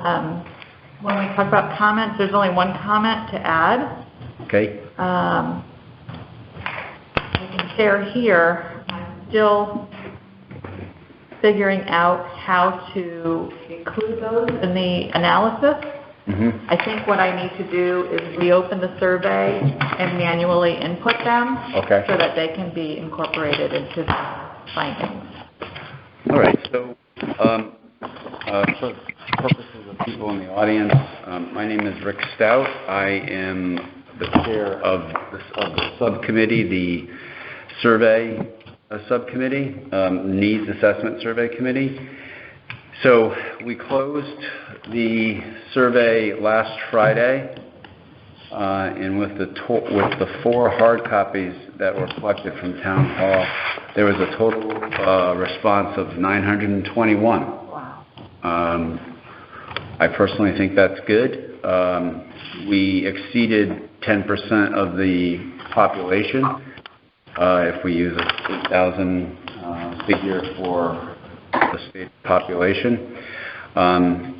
When we talk about comments, there's only one comment to add. Okay. I can share here. I'm still figuring out how to include those in the analysis. I think what I need to do is reopen the survey and manually input them so that they can be incorporated into the findings. All right. So for purposes of people in the audience, my name is Rick Stout. I am the chair of the subcommittee, the survey subcommittee, needs assessment survey committee. So we closed the survey last Friday, and with the 4 hard copies that were collected from Town Hall, there was a total response of 921. Wow. I personally think that's good. We exceeded 10% of the population if we use a 8,000 figure for the state population. And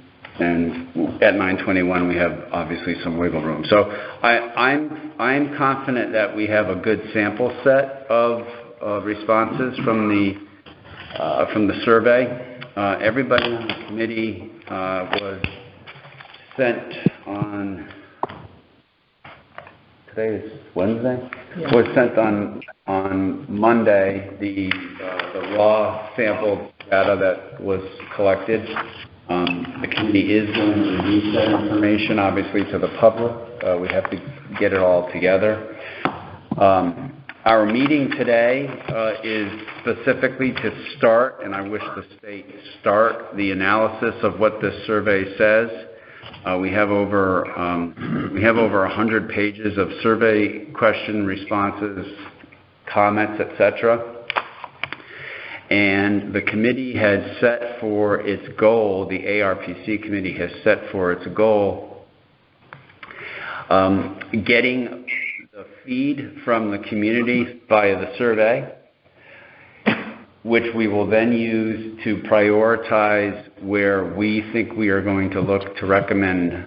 at 921, we have obviously some wiggle room. So I'm confident that we have a good sample set of responses from the survey. Everybody on the committee was sent on. Today is Wednesday. Yeah. Was sent on Monday the raw sample data that was collected. The committee is going to release that information, obviously, to the public. We have to get it all together. Our meeting today is specifically to start, and I wish to state start, the analysis of what this survey says. We have over 100 pages of survey question responses, comments, etc. And the committee has set for its goal, the ARPC committee has set for its goal, getting the feed from the community via the survey, which we will then use to prioritize where we think we are going to look to recommend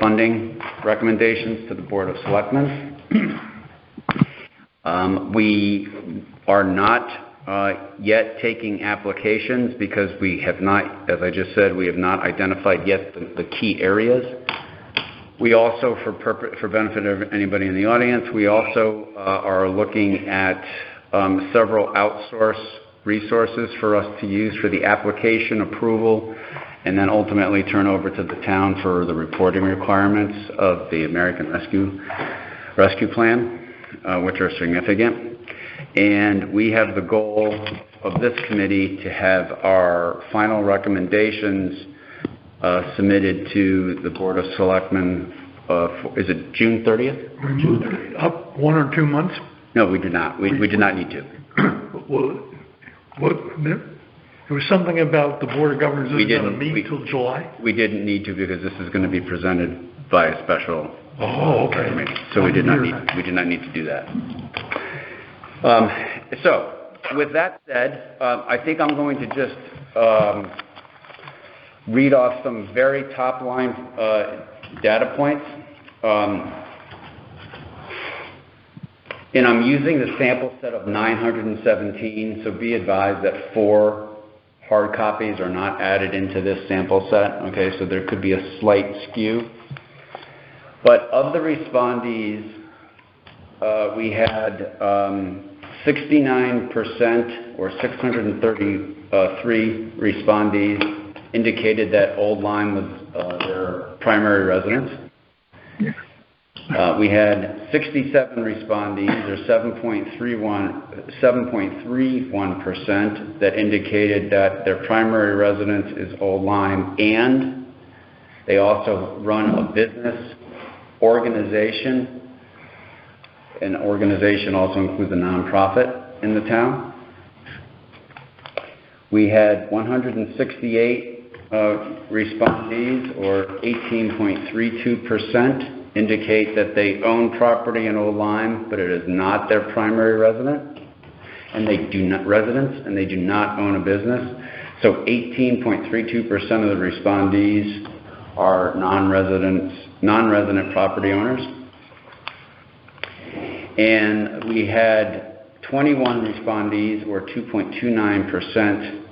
funding recommendations to the Board of Selectmen. We are not yet taking applications because we have not, as I just said, we have not identified yet the key areas. We also, for benefit of anybody in the audience, we also are looking at several outsourced resources for us to use for the application approval and then ultimately turn over to the town for the reporting requirements of the American Rescue Plan, which are significant. And we have the goal of this committee to have our final recommendations submitted to the Board of Selectmen. Is it June 30th? June 30th. Up 1 or 2 months? No, we do not. We do not need to. Well, there was something about the Board of Governors isn't going to meet until July? We didn't need to because this is going to be presented by a special okay. So we did not need to do that. So with that said, I think I'm going to just read off some very top line data points. And I'm using the sample set of 917, so be advised that 4 hard copies are not added into this sample set, okay, so there could be a slight skew. But of the respondees, we had 69% or 633 respondees indicated that Old Lyme was their primary residence. We had 67 respondees, or 7.31%, that indicated that their primary residence is Old Lyme, and they also run a business organization. An organization also includes a nonprofit in the town. We had 168 respondees, or 18.32%, indicate that they own property in Old Lyme, but it is not their primary residence, and they do not own a business. So 18.32% of the respondees are non-resident property owners. And we had 21 respondees, or 2.29%.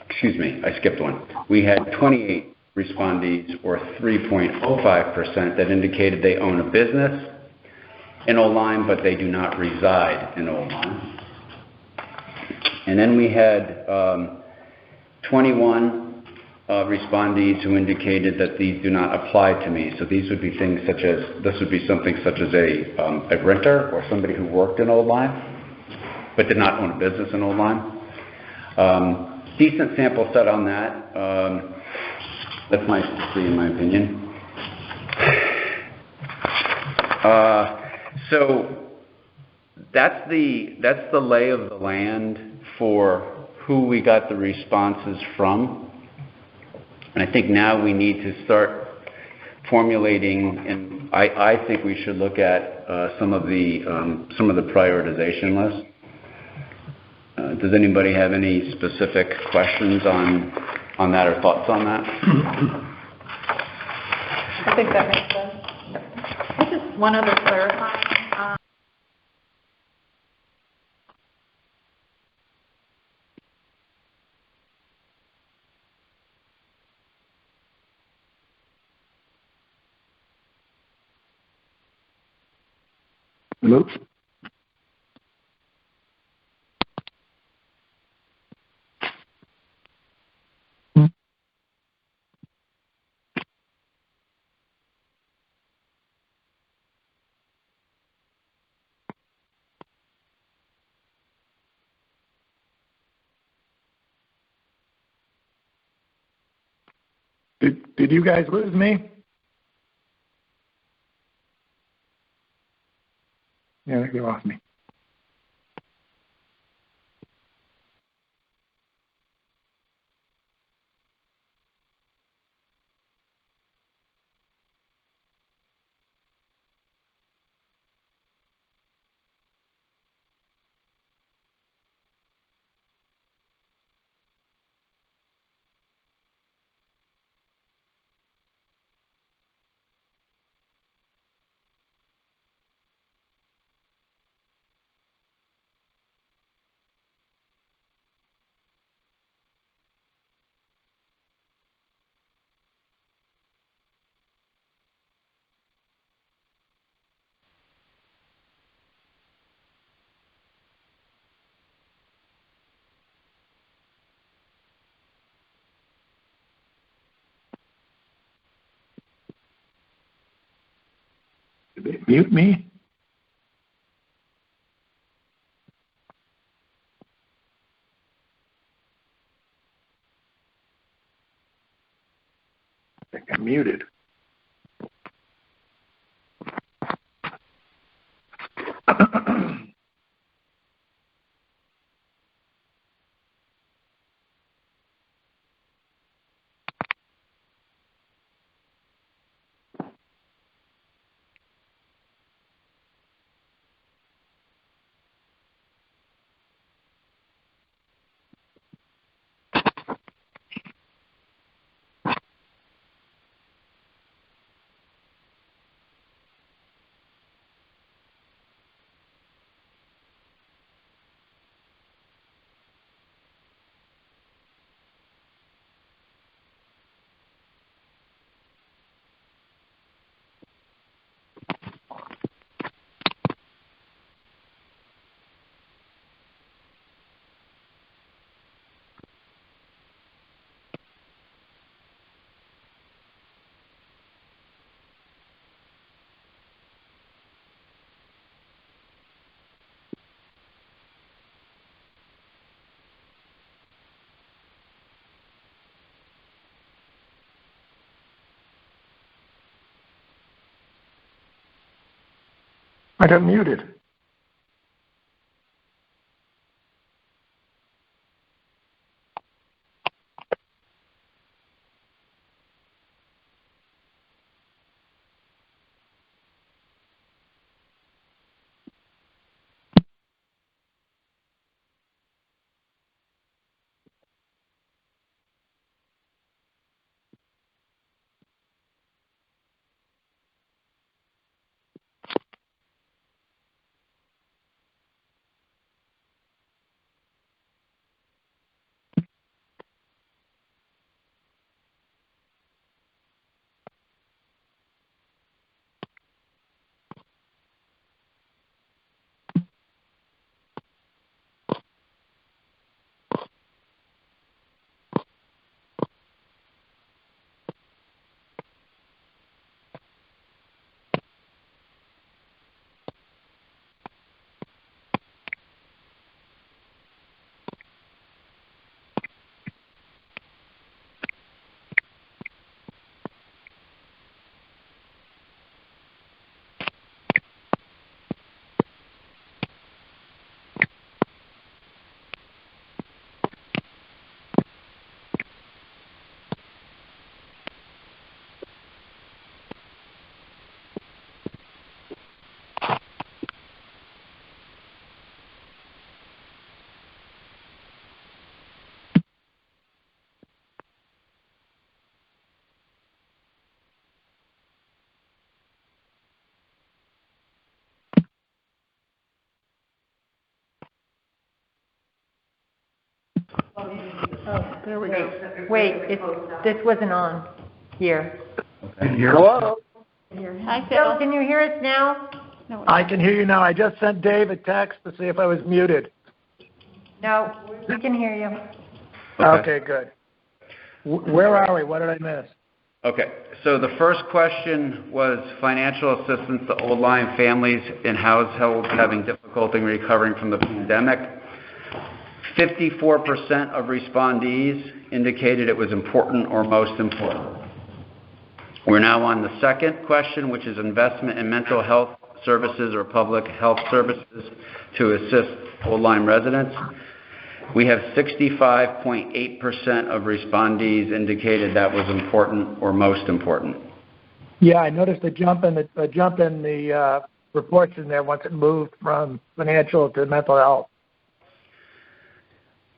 Excuse me, I skipped one. We had 28 respondees, or 3.05%, that indicated they own a business in Old Lyme, but they do not reside in Old Lyme. And then we had 21 respondees who indicated that these do not apply to me. So these would be things such as, this would be something such as a renter or somebody who worked in Old Lyme, but did not own a business in Old Lyme. Decent sample set on that. That's nice to see, in my opinion. So that's the lay of the land for who we got the responses from. And I think now we need to start formulating, and I think we should look at some of the prioritization lists. Does anybody have any specific questions on that or thoughts on that? I think that makes sense. Just one other clarifying. Hello? Did you guys lose me? Yeah, I think you lost me. Did they mute me? I think I'm muted. I got muted. Oh, there we go. Wait, this wasn't on here. Hello? Hi, Phil. Can you hear us now? No. I can hear you now. I just sent Dave a text to see if I was muted. No, we can hear you. Okay, good. Where are we? What did I miss? Okay, so the first question was financial assistance to old Lyme families in households having difficulty recovering from the pandemic. 54% of respondees indicated it was important or most important. We're now on the second question, which is investment in mental health services or public health services to assist old Lyme residents. We have 65.8% of respondees indicated that was important or most important. Yeah, I noticed a jump in the reports in there once it moved from financial to mental health.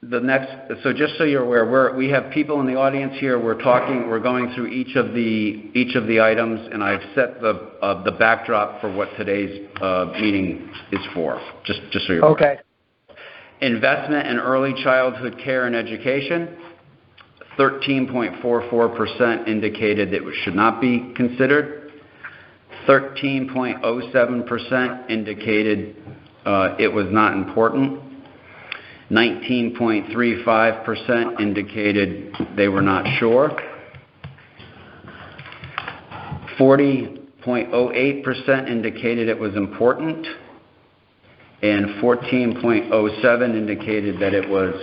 The next, so just so you're aware, we have people in the audience here. We're going through each of the items, and I've set the backdrop for what today's meeting is for. Just so you're aware. Okay. Investment in early childhood care and education. 13.44% indicated that it should not be considered. 13.07% indicated it was not important. 19.35% indicated they were not sure. 40.08% indicated it was important. And 14.07 indicated that it was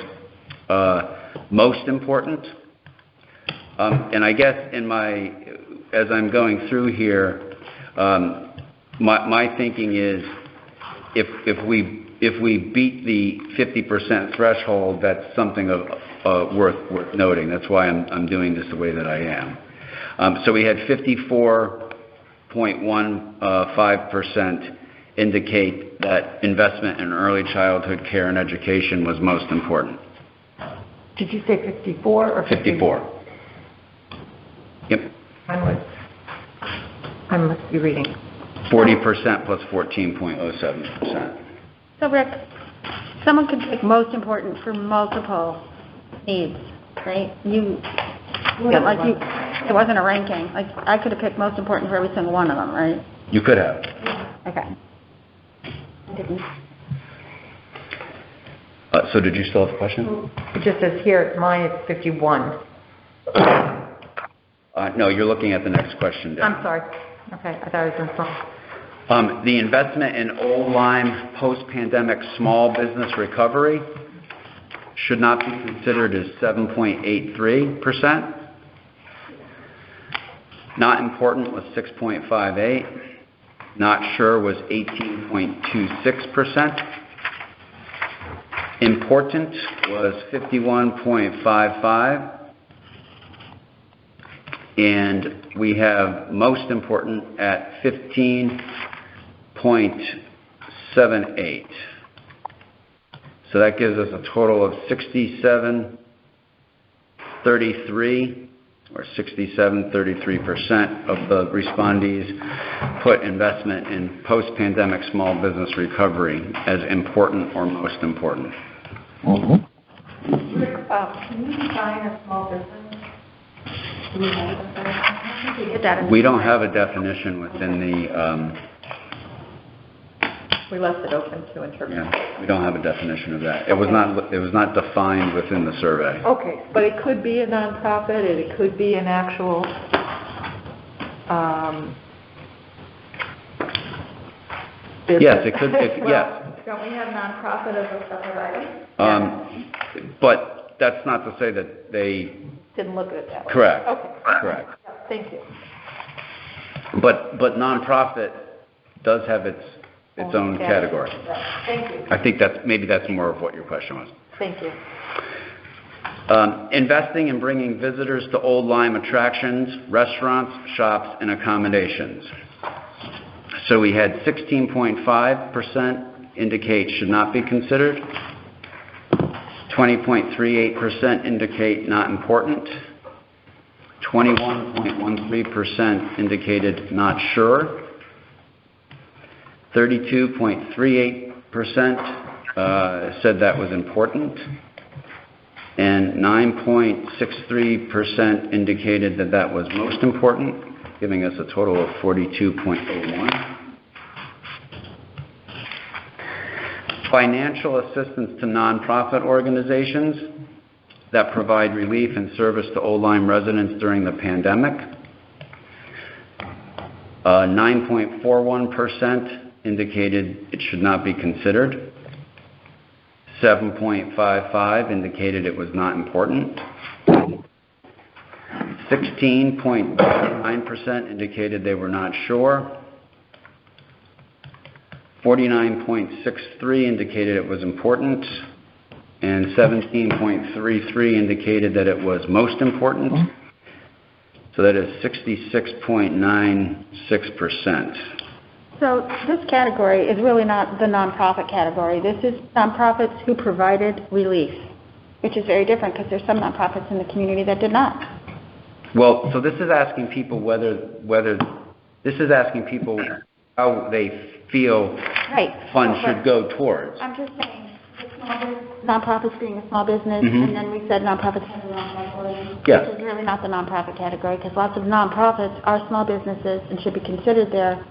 most important. And I guess as I'm going through here, my thinking is if we beat the 50% threshold, that's something worth noting. That's why I'm doing this the way that I am. So we had 54.15% indicate that investment in early childhood care and education was most important. Did you say 54 or 54? Yep. I must be reading. 40% plus 14.07%. So Rick, someone could pick most important for multiple needs, right? It wasn't a ranking. Like I could have picked most important for every single one of them, right? You could have. Okay. I didn't. So did you still have a question? It just says here, mine is 51. No, you're looking at the next question down. I'm sorry. Okay, I thought I was in front. The investment in old Lyme post-pandemic small business recovery should not be considered as 7.83%. Not important was 6.58. Not sure was 18.26%. Important was 51.55. And we have most important at 15.78. So that gives us a total of 67.33 or 67.33% of the respondees put investment in post-pandemic small business recovery as important or most important. Can you define a small business? We don't have a definition within the... We left it open to interpretation. Yeah, we don't have a definition of that. It was not defined within the survey. Okay, but it could be a nonprofit, and it could be an actual business. Yes, it could. Yes. Don't we have nonprofit as a separate item? But that's not to say that they didn't look at it that way. Correct. Okay. Correct. Yeah, thank you. But nonprofit does have its own category. Yeah. Thank you. I think maybe that's more of what your question was. Thank you. Investing in bringing visitors to old Lyme attractions, restaurants, shops, and accommodations. So we had 16.5% indicate should not be considered. 20.38% indicate not important. 21.13% indicated not sure. 32.38% said that was important. and 9.63% indicated that that was most important, giving us a total of 42.01. Financial assistance to nonprofit organizations that provide relief and service to Old Lyme residents during the pandemic. 9.41% indicated it should not be considered. 7.55 indicated it was not important. 16.9% indicated they were not sure. 49.63 indicated it was important. And 17.33 indicated that it was most important. So that is 66.96%. So this category is really not the nonprofit category. This is nonprofits who provided relief, which is very different because there's some nonprofits in the community that did not. Well, so this is asking people how they feel funds should go towards. I'm just saying, nonprofits being a small business, and then we said nonprofits have their own category, which is really not the nonprofit category because lots of nonprofits are small businesses and should be considered there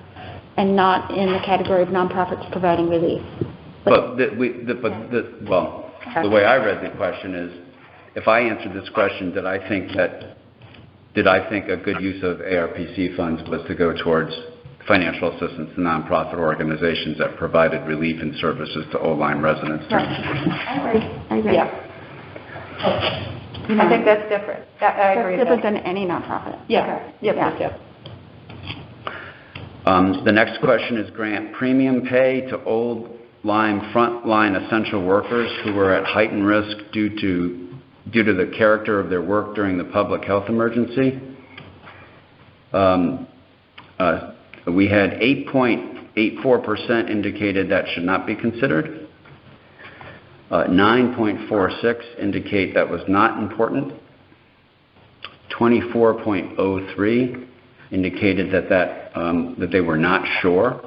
and not in the category of nonprofits providing relief. The way I read the question is, if I answered this question, did I think a good use of ARPC funds was to go towards financial assistance to nonprofit organizations that provided relief and services to Old Lyme residents? Right. I agree. Yeah. I think that's different. I agree. That's different than any nonprofit. Yeah. Okay. Yeah. The next question is grant premium pay to Old Lyme frontline essential workers who were at heightened risk due to the character of their work during the public health emergency. We had 8.84% indicated that should not be considered. 9.46 indicate that was not important. 24.03 indicated that they were not sure.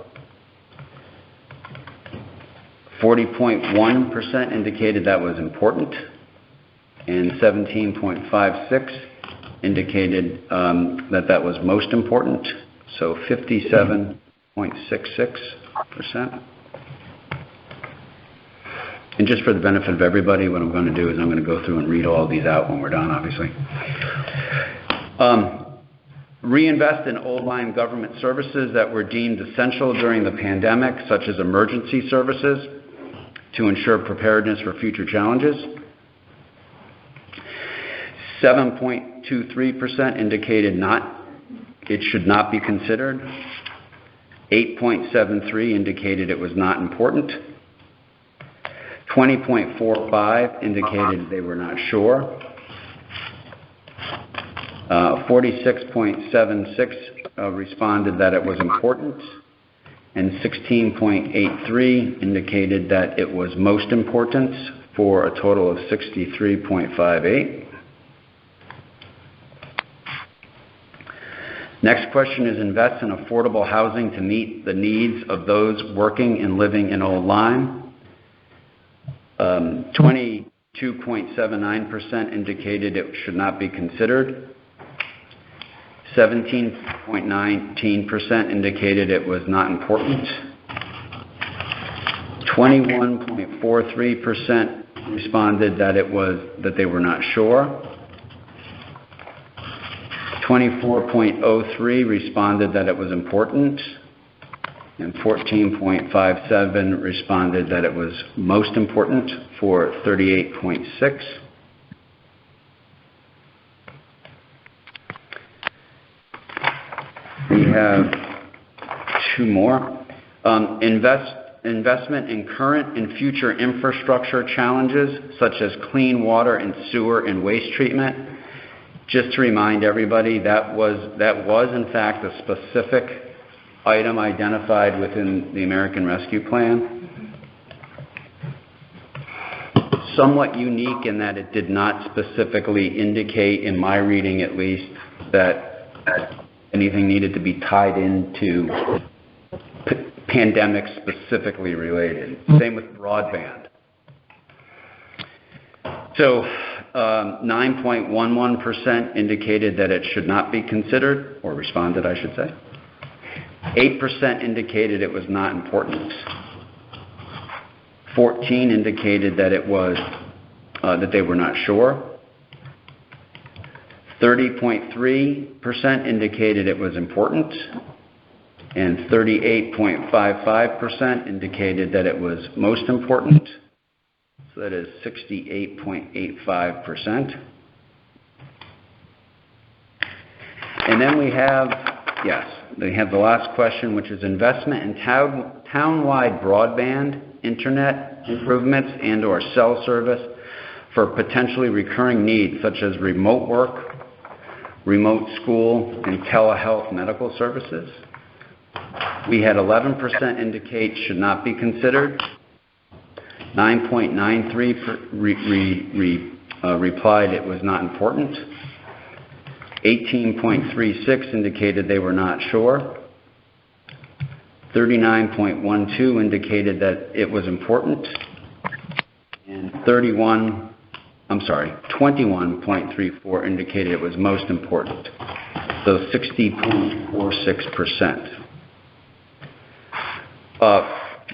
40.1% indicated that was important, and 17.56 indicated that was most important. So 57.66%. And just for the benefit of everybody, what I'm going to do is I'm going to go through and read all these out when we're done, obviously. Reinvest in Old Lyme government services that were deemed essential during the pandemic, such as emergency services, to ensure preparedness for future challenges. 7.23% indicated it should not be considered. 8.73 indicated it was not important. 20.45 indicated they were not sure. 46.76 responded that it was important. And 16.83 indicated that it was most important, for a total of 63.58. Next question is invest in affordable housing to meet the needs of those working and living in Old Lyme. 22.79% indicated it should not be considered. 17.19% indicated it was not important. 21.43% responded that they were not sure. 24.03 responded that it was important, and 14.57 responded that it was most important, for 38.6. We have two more. Investment in current and future infrastructure challenges, such as clean water and sewer and waste treatment. Just to remind everybody, that was in fact a specific item identified within the American Rescue Plan. Somewhat unique in that it did not specifically indicate, in my reading at least, that anything needed to be tied into pandemic specifically related. Same with broadband. So 9.11% indicated that it should not be considered, or responded, I should say. 8% indicated it was not important. 14 indicated that it was, that they were not sure. 30.3% indicated it was important. And 38.55% indicated that it was most important. So that is 68.85%. And then we have the last question, which is investment in town-wide broadband, internet improvements, and/or cell service for potentially recurring needs such as remote work, remote school, and telehealth medical services. We had 11% indicate should not be considered. 9.93 replied it was not important. 18.36 indicated they were not sure. 39.12 indicated that it was important. And 21.34 indicated it was most important. So 60.46%.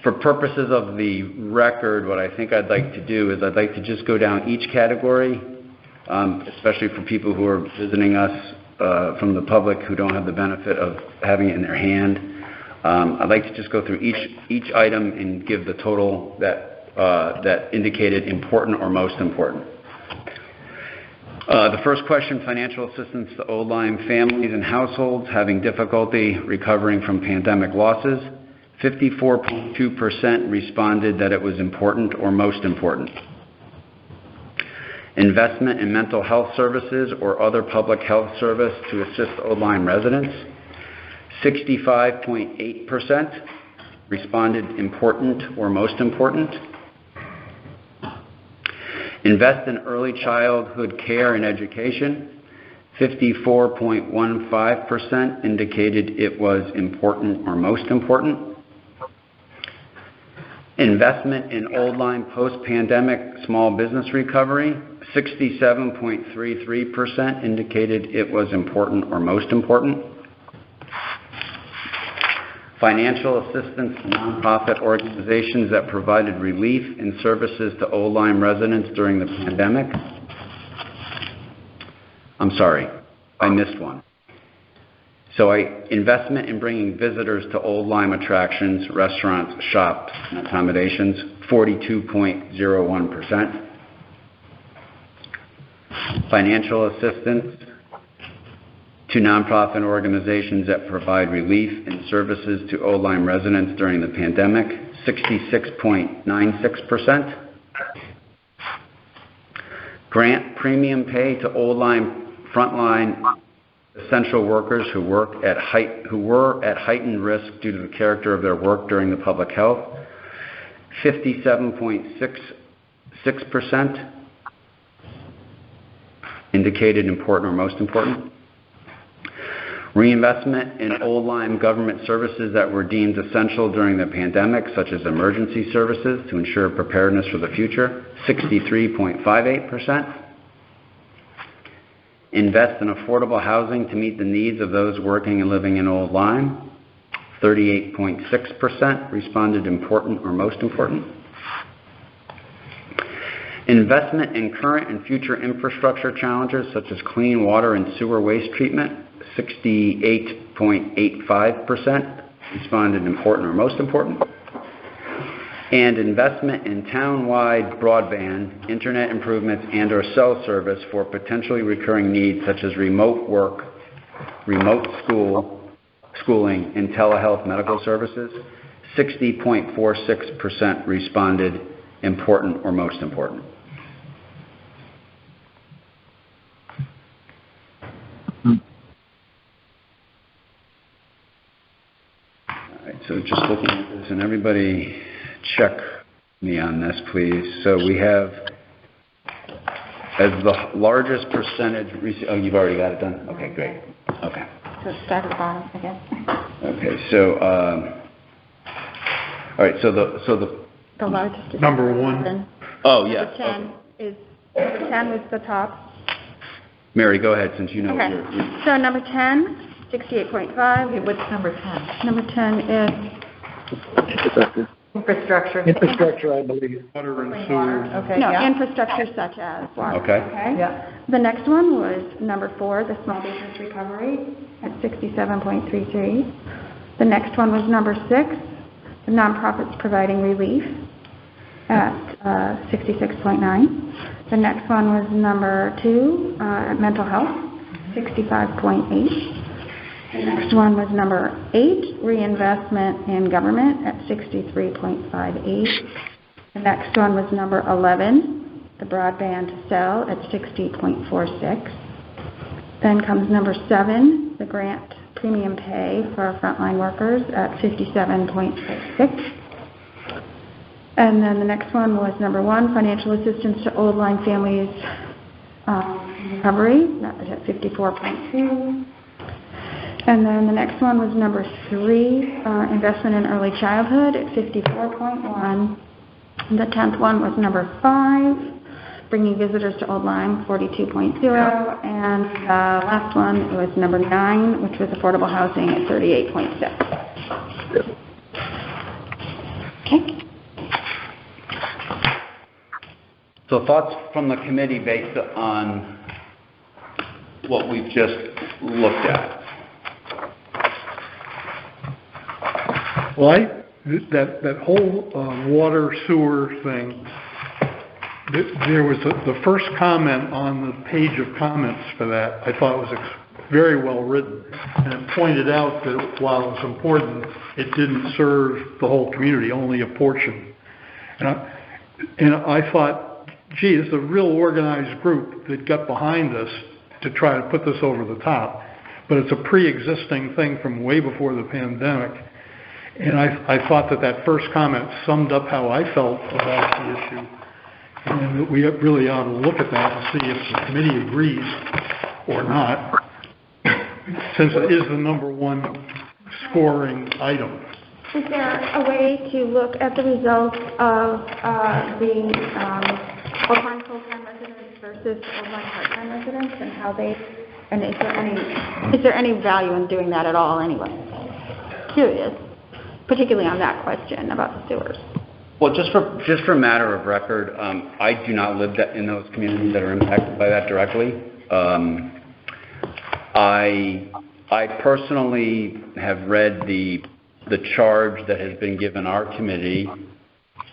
For purposes of the record, what I think I'd like to do is I'd like to just go down each category, especially for people who are visiting us from the public who don't have the benefit of having it in their hand. I'd like to just go through each item and give the total that indicated important or most important. The first question, financial assistance to Old Lyme families and households having difficulty recovering from pandemic losses. 54.2% responded that it was important or most important. Investment in mental health services or other public health service to assist Old Lyme residents. 65.8% responded important or most important. Invest in early childhood care and education. 54.15% indicated it was important or most important. Investment in Old Lyme post-pandemic small business recovery. 67.33% indicated it was important or most important. Financial assistance to nonprofit organizations that provided relief and services to Old Lyme residents during the pandemic. I'm sorry, I missed one. So investment in bringing visitors to Old Lyme attractions, restaurants, shops, and accommodations, 42.01%. Financial assistance to nonprofit organizations that provide relief and services to Old Lyme residents during the pandemic, 66.96%. Grant premium pay to Old Lyme frontline essential workers who were at heightened risk due to the character of their work during the public health, 57.66% indicated important or most important. Reinvestment in Old Lyme government services that were deemed essential during the pandemic, such as emergency services to ensure preparedness for the future, 63.58%. Invest in affordable housing to meet the needs of those working and living in Old Lyme, 38.6% responded important or most important. Investment in current and future infrastructure challenges such as clean water and sewer waste treatment, 68.85% responded important or most important. And investment in town-wide broadband, internet improvements, and/or cell service for potentially recurring needs such as remote work, remote schooling, and telehealth medical services, 60.46% responded important or most important. All right, so just looking at this, and everybody check me on this, please. So we have, as the largest percentage, oh, you've already got it done? Okay, great. Okay. So start at the bottom again. Okay, so, all right, so the largest is Number one. Oh, yeah. Number 10 is Number 10 was the top. Mary, go ahead, since you know. Okay. So number 10, 68.5. Okay, what's number 10? Number 10 is Infrastructure. Infrastructure, I believe. Water and sewer. Okay, no yeah. infrastructure such as water. Okay. Yeah. The next one was number 4, the small business recovery at 67.33. The next one was number 6, the nonprofits providing relief at 66.9. The next one was number 2, mental health, 65.8. The next one was number 8, reinvestment in government at 63.58. The next one was number 11, the broadband cell at 60.46. Then comes number 7, the grant premium pay for frontline workers at 57.66. And then the next one was number 1, financial assistance to old line families recovery, that was at 54.2. And then the next one was number 3, investment in early childhood at 54.1. The 10th one was number 5, bringing visitors to Old Lyme, 42.0. And the last one was number 9, which was affordable housing at 38.6. Okay. So thoughts from the committee based on what we've just looked at? Well, that whole water sewer thing, there was the first comment on the page of comments for that, I thought was very well written. And it pointed out that while it was important, it didn't serve the whole community, only a portion. And I thought, gee, this is a real organized group that got behind this to try to put this over the top. But it's a pre-existing thing from way before the pandemic. And I thought that first comment summed up how I felt about the issue. And we really ought to look at that and see if the committee agrees or not, since it is the number 1 scoring item. Is there a way to look at the results of the Old Lyme full-time residents versus Old Lyme part-time residents and how they, and is there any value in doing that at all anyway? Curious, particularly on that question about the sewers. Well, just for matter of record, I do not live in those communities that are impacted by that directly. I personally have read the charge that has been given our committee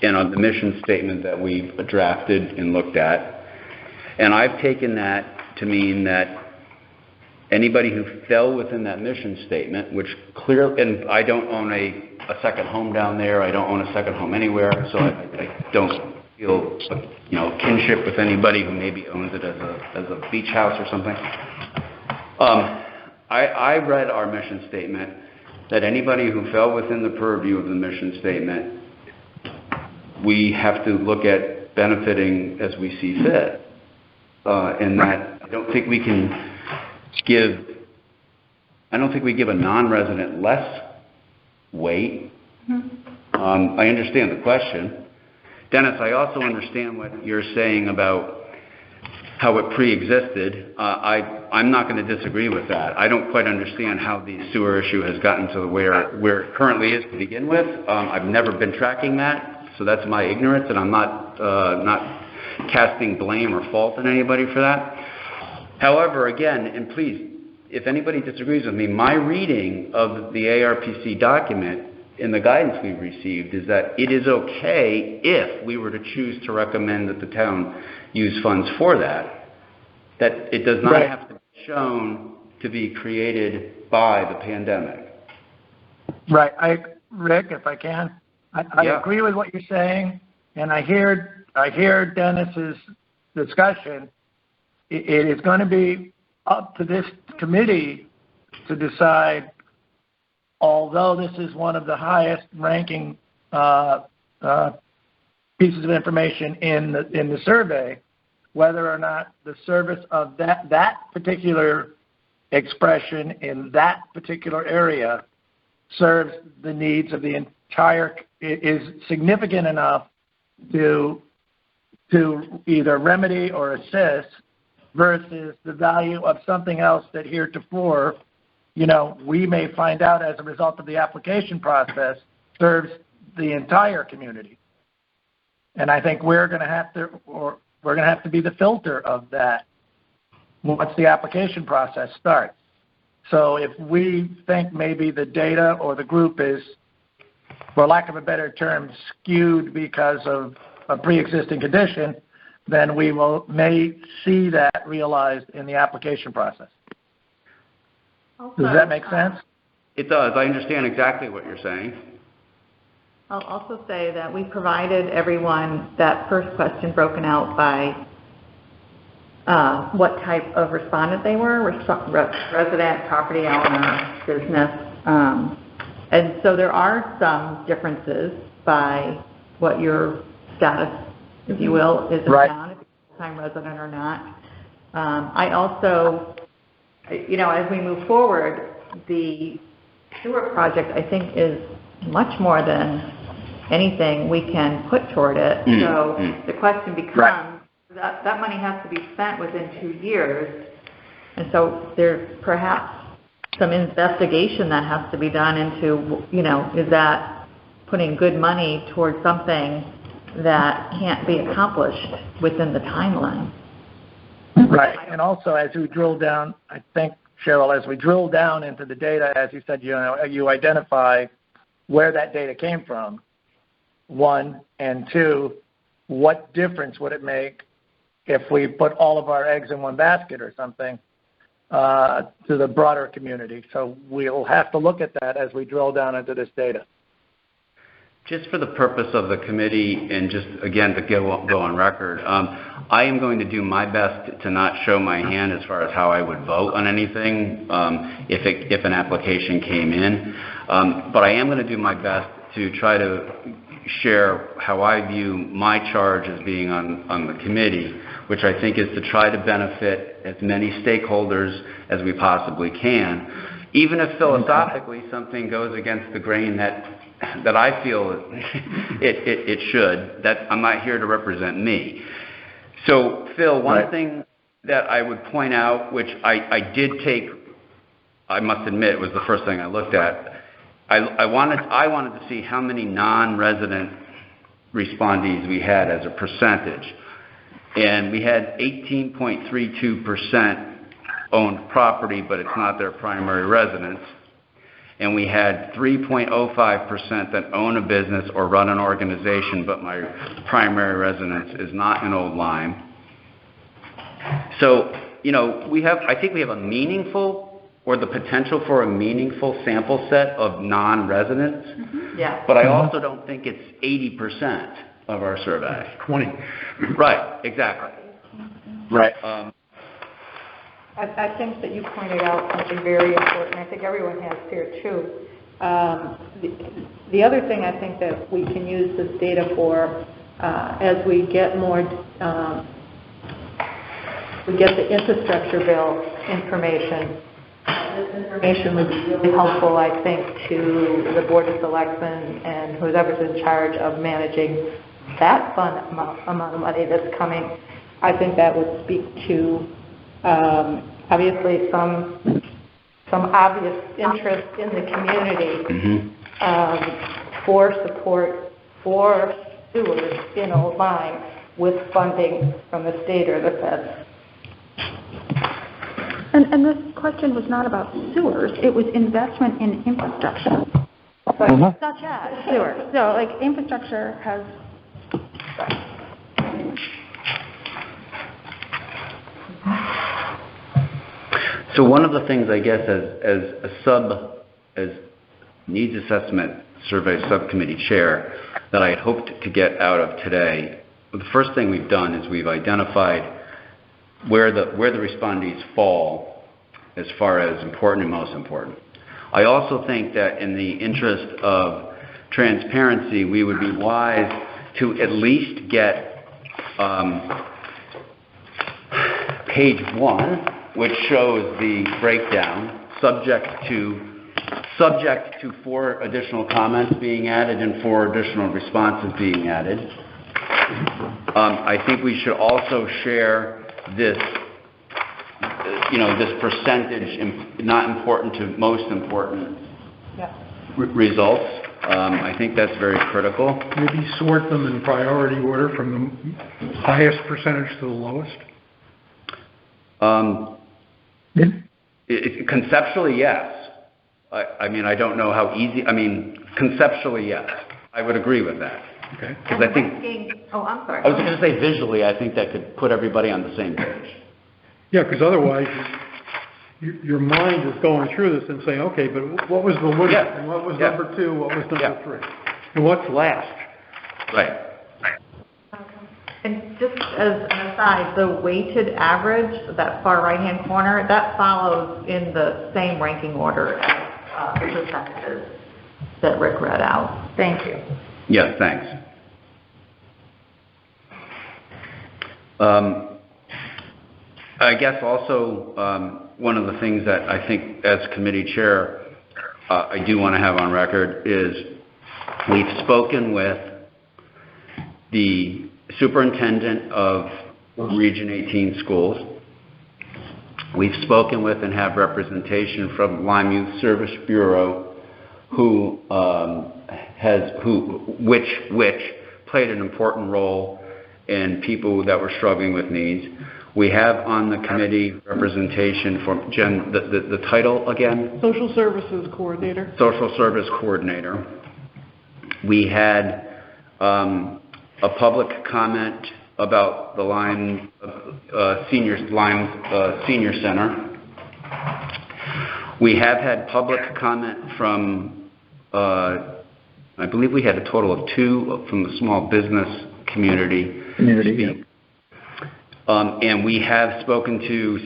and on the mission statement that we've drafted and looked at, and I've taken that to mean that anybody who fell within that mission statement, which clearly, and I don't own a second home down there, I don't own a second home anywhere, so I don't feel, kinship with anybody who maybe owns it as a beach house or something. I read our mission statement that anybody who fell within the purview of the mission statement, we have to look at benefiting as we see fit. And that I don't think we give a non-resident less weight. I understand the question. Dennis, I also understand what you're saying about how it pre-existed. I'm not going to disagree with that. I don't quite understand how the sewer issue has gotten to where it currently is to begin with. I've never been tracking that, so that's my ignorance, and I'm not casting blame or fault on anybody for that. However, again, and please, if anybody disagrees with me, my reading of the ARPC document in the guidance we've received is that it is okay if we were to choose to recommend that the town use funds for that it does not have to be shown to be created by the pandemic. Right. Rick, if I can, I agree with what you're saying, and I hear Dennis's discussion. It is going to be up to this committee to decide, although this is one of the highest ranking pieces of information in the survey, whether or not the service of that particular expression in that particular area serves the needs of the entire, is significant enough to to either remedy or assist versus the value of something else that heretofore, we may find out as a result of the application process serves the entire community. And I think we're going to have to be the filter of that once the application process starts. So if we think maybe the data or the group is, for lack of a better term, skewed because of a pre-existing condition, then we may see that realized in the application process. Also, does that make sense? It does. I understand exactly what you're saying. I'll also say that we provided everyone that first question broken out by what type of respondent they were, resident, property owner, business. And so there are some differences by what your status, if you will, is in town, if you're a full-time resident or not. I also, as we move forward, the sewer project, I think, is much more than anything we can put toward it. So the question becomes, that money has to be spent within 2 years. And so there's perhaps some investigation that has to be done into, is that putting good money towards something that can't be accomplished within the timeline. Right. And also, as we drill down, I think, Cheryl, as we drill down into the data, as you said, you identify where that data came from, one, and two, what difference would it make if we put all of our eggs in one basket or something to the broader community. So we'll have to look at that as we drill down into this data. Just for the purpose of the committee and just, again, to go on record, I am going to do my best to not show my hand as far as how I would vote on anything if an application came in. But I am going to do my best to try to share how I view my charge as being on the committee, which I think is to try to benefit as many stakeholders as we possibly can, even if philosophically something goes against the grain that I feel it should. I'm not here to represent me. So, Phil, one thing that I would point out, which I did take, I must admit, it was the first thing I looked at. I wanted to see how many non-resident respondees we had as a percentage. And we had 18.32% owned property, but it's not their primary residence. And we had 3.05% that own a business or run an organization, but my primary residence is not in Old Lyme. So, I think we have a meaningful, or the potential for a meaningful sample set of non-residents. Yeah. But I also don't think it's 80% of our survey. 20. Right, exactly. Right. I think that you pointed out something very important. I think everyone has here too. The other thing I think that we can use this data for, as we get more, we get the infrastructure bill information. This information would be really helpful, I think, to the Board of Selectmen and whoever's in charge of managing that fund amount of money that's coming. I think that would speak to obviously some obvious interest in the community for support for sewers in Old Lyme with funding from the state or the feds. And this question was not about sewers, it was investment in infrastructure, such as sewers. So, infrastructure has... So one of the things, I guess, as needs assessment survey subcommittee chair that I had hoped to get out of today, the first thing we've done is we've identified where the respondees fall as far as important and most important. I also think that in the interest of transparency, we would be wise to at least get page 1, which shows the breakdown, subject to 4 additional comments being added and 4 additional responses being added. I think we should also share this, this percentage, not important to most important results. I think that's very critical. Maybe sort them in priority order from the highest percentage to the lowest? Conceptually, yes. I mean, I don't know how easy, conceptually, yes. I would agree with that. Okay. Because I think, I'm sorry. I was going to say visually, I think that could put everybody on the same page. Yeah, because otherwise, your mind is going through this and saying, okay, but what was the winner? Yeah. And what was number 2? What was number 3? And what's last? Right. And just as an aside, the weighted average, that far right-hand corner, that follows in the same ranking order as the percentages that Rick read out. Thank you. Yes, thanks. I guess also one of the things that I think as committee chair I do want to have on record is we've spoken with the superintendent of Region 18 schools. We've spoken with and have representation from Lyme Youth Service Bureau, which played an important role in people that were struggling with needs. We have on the committee representation from Jen, the title again? Social Services Coordinator. Social Service Coordinator. We had a public comment about the Lyme Senior Center. We have had public comment from, I believe we had a total of 2 from the small business community. Yeah. And we have spoken to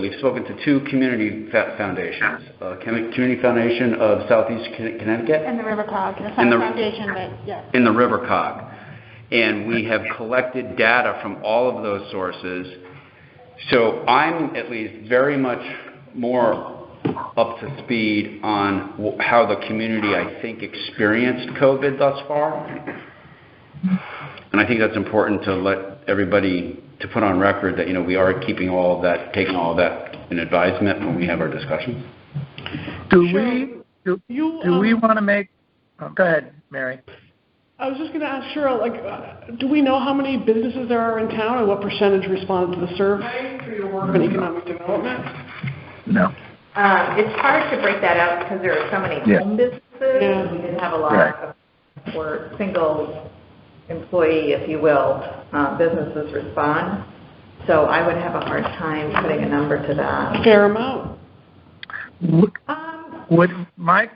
we've spoken to 2 community foundations, Community Foundation of Southeast Connecticut. And the River Cog, it's not a foundation, but yeah. In the River Cog. And we have collected data from all of those sources. So I'm at least very much more up to speed on how the community, I think, experienced COVID thus far. And I think that's important to let everybody, to put on record that, we are keeping all of that, taking all of that in advisement when we have our discussions. Do we want to make, go ahead, Mary. I was just going to ask Cheryl, do we know how many businesses there are in town and what percentage responded to the survey for your work on economic development? No. It's hard to break that out because there are so many home businesses. Yeah. We didn't have a lot of, or single employee, if you will, businesses respond. So I would have a hard time putting a number to that. A fair amount. Would my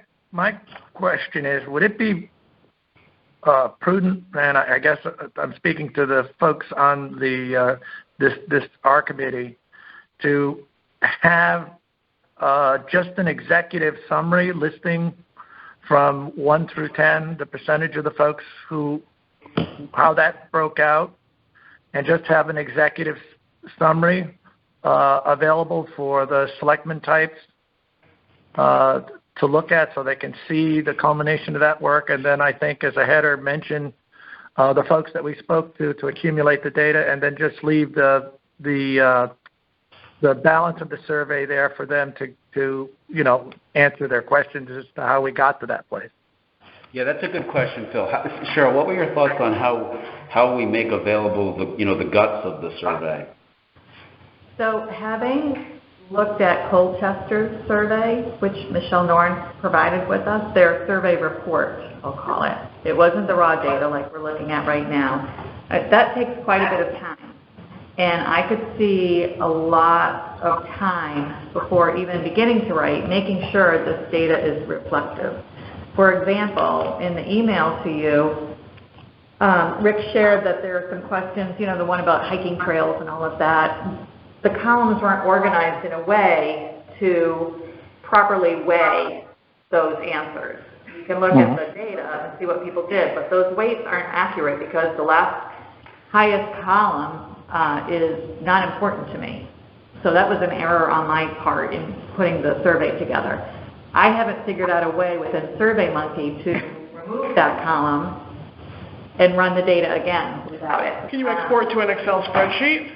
question is, would it be prudent, and I guess I'm speaking to the folks on the our committee, to have just an executive summary listing from 1 through 10 the percentage of the folks how that broke out, and just have an executive summary available for the selectmen types to look at so they can see the culmination of that work. And then I think as a header mention the folks that we spoke to accumulate the data, and then just leave the balance of the survey there for them to answer their questions as to how we got to that place. Yeah, that's a good question, Phil. Cheryl, what were your thoughts on how we make available the guts of the survey? So having looked at Colchester's survey, which Michelle Norn provided with us, their survey report, I'll call it. It wasn't the raw data like we're looking at right now. That takes quite a bit of time. And I could see a lot of time before even beginning to write, making sure this data is reflective. For example, in the email to you, Rick shared that there are some questions, the one about hiking trails and all of that. The columns weren't organized in a way to properly weigh those answers. You can look at the data and see what people did, but those weights aren't accurate because the highest column is not important to me. So that was an error on my part in putting the survey together. I haven't figured out a way within SurveyMonkey to remove that column and run the data again without it. Can you export to an Excel spreadsheet?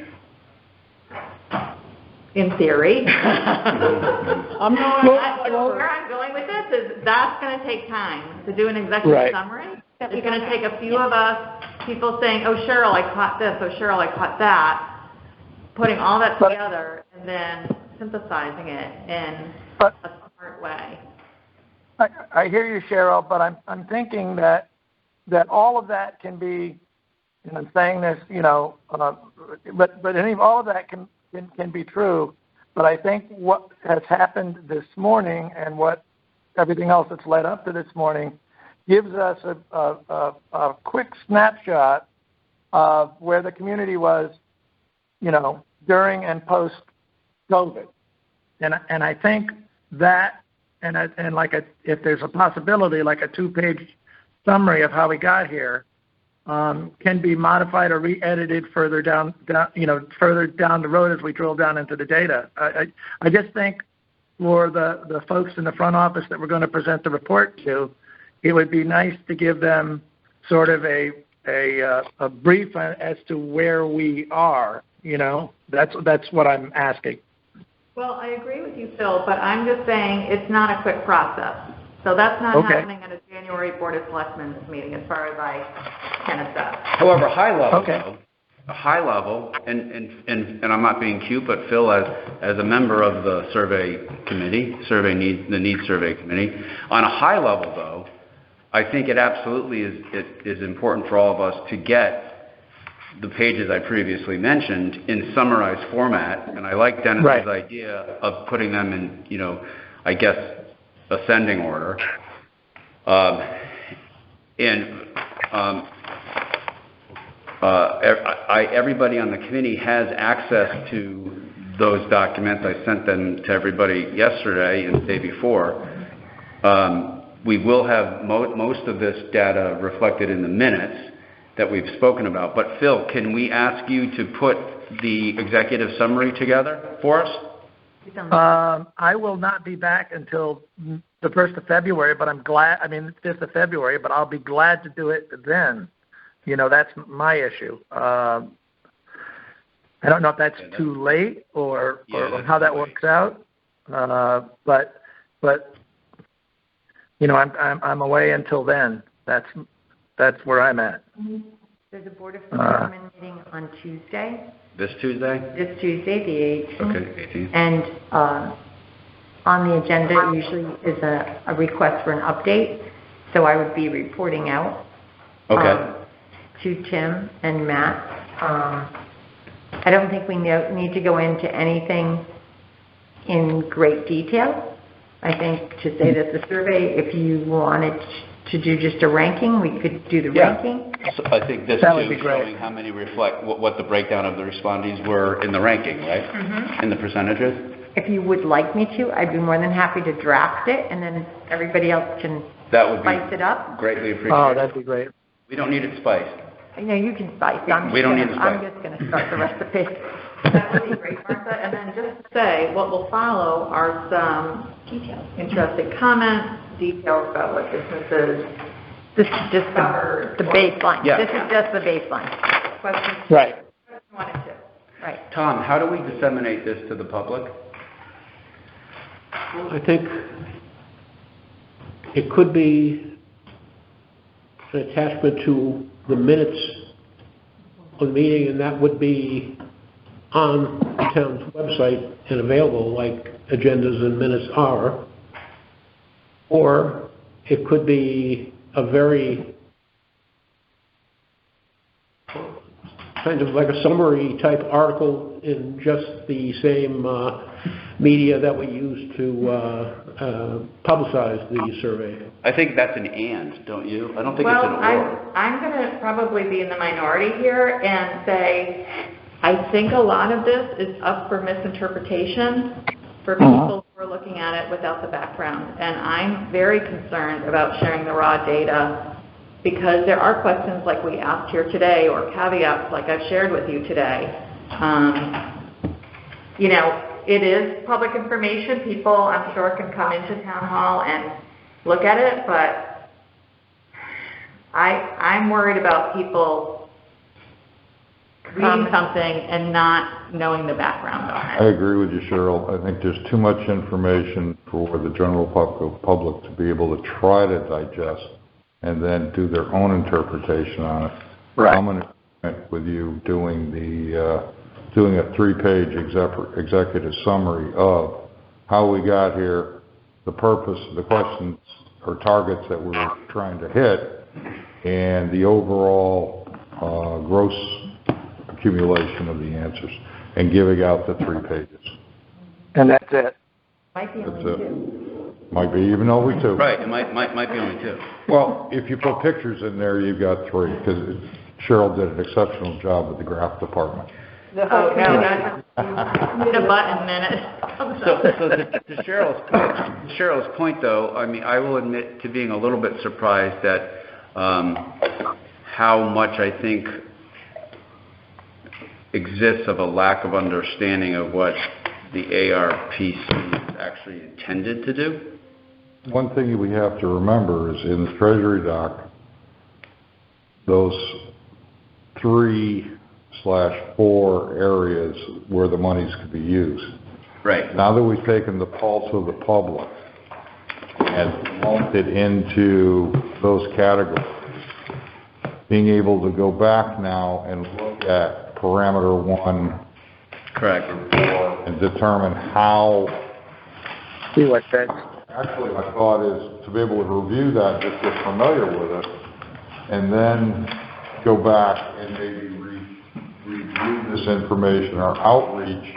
In theory. I'm not. Where I'm going with this is that's going to take time to do an executive summary. It's going to take a few of us, people saying, oh, Cheryl, I caught this, oh, Cheryl, I caught that, putting all that together and then synthesizing it in a smart way. I hear you, Cheryl, but I'm thinking that all of that can be, and I'm saying this, but any all of that can be true. But I think what has happened this morning and what everything else that's led up to this morning gives us a quick snapshot of where the community was, during and post COVID, and I think that. And if there's a possibility, like a 2-page summary of how we got here, can be modified or re-edited further down the road as we drill down into the data. I just think for the folks in the front office that we're going to present the report to, it would be nice to give them sort of a brief as to where we are. That's what I'm asking. Well, I agree with you, Phil, but I'm just saying it's not a quick process. So that's not happening at a January Board of Selectmen's meeting as far as I can assess. However, high level, and I'm not being cute, but Phil, as a member of the survey committee, the needs survey committee, on a high level, though, I think it absolutely is important for all of us to get the pages I previously mentioned in summarized format, and I like Dennis's idea of putting them in, I guess, ascending order. Everybody on the committee has access to those documents. I sent them to everybody yesterday and the day before. We will have most of this data reflected in the minutes that we've spoken about. But Phil, can we ask you to put the executive summary together for us? I will not be back until the 1st of February, but I'm glad, 5th of February, but I'll be glad to do it then. That's my issue. I don't know if that's too late or how that works out. But I'm away until then. That's where I'm at. There's a Board of Selectmen meeting on Tuesday. This Tuesday? This Tuesday, the 18th. Okay, 18th. And on the agenda usually is a request for an update. So I would be reporting out to Tim and Matt. I don't think we need to go into anything in great detail. I think to say that the survey, if you wanted to do just a ranking, we could do the ranking. So I think this that too, be great. Showing how many reflect what the breakdown of the respondees were in the ranking, right? Mm-hmm. In the percentages. If you would like me to, I'd be more than happy to draft it, and then everybody else can spice it up. Greatly appreciated. Oh, that'd be great. We don't need it spiced. You can spice it. I'm just going to start the recipe. That would be great, Martha. And then just say what will follow are some interesting comments, details about what businesses This is just the baseline. Yeah. This is just the baseline. questions. Right. Wanted to. Right. Tom, how do we disseminate this to the public? I think it could be an attachment to the minutes of the meeting, and that would be on the town's website and available like agendas and minutes are. Or it could be a very kind of like a summary type article in just the same media that we use to publicize the survey. I think that's an and, don't you? I don't think it's an or. I'm going to probably be in the minority here and say I think a lot of this is up for misinterpretation for people who are looking at it without the background. And I'm very concerned about sharing the raw data because there are questions like we asked here today or caveats like I've shared with you today. You know, it is public information. People, I'm sure, can come into town hall and look at it, but I'm worried about people reading something and not knowing the background on I it. agree with you, Cheryl. I think there's too much information for the general public to be able to try to digest and then do their own interpretation on it. Right. I'm going to with you doing doing a 3-page executive summary of how we got here, the purpose, the questions or targets that we're trying to hit, and the overall gross accumulation of the answers, and giving out the 3 pages. And that's it. Might be That's only it. 2. Might be even only 2. Right, it might be only 2. Well, if you put pictures in there, you've got 3, because Cheryl did an exceptional job with the graph department. Oh, no, hit a button and it comes up. So to Cheryl's point, though, I mean, I will admit to being a little bit surprised at how much I think exists of a lack of understanding of what the ARPC is actually intended to do. One thing we have to remember is in the Treasury doc, those 3/4 areas where the monies could be used. Right. Now that we've taken the pulse of the public and lumped it into those categories, being able to go back now and look at parameter 1 Correct. and determine how. See what that. Actually, my thought is to be able to review that, just get familiar with it, and then go back and maybe review this information or outreach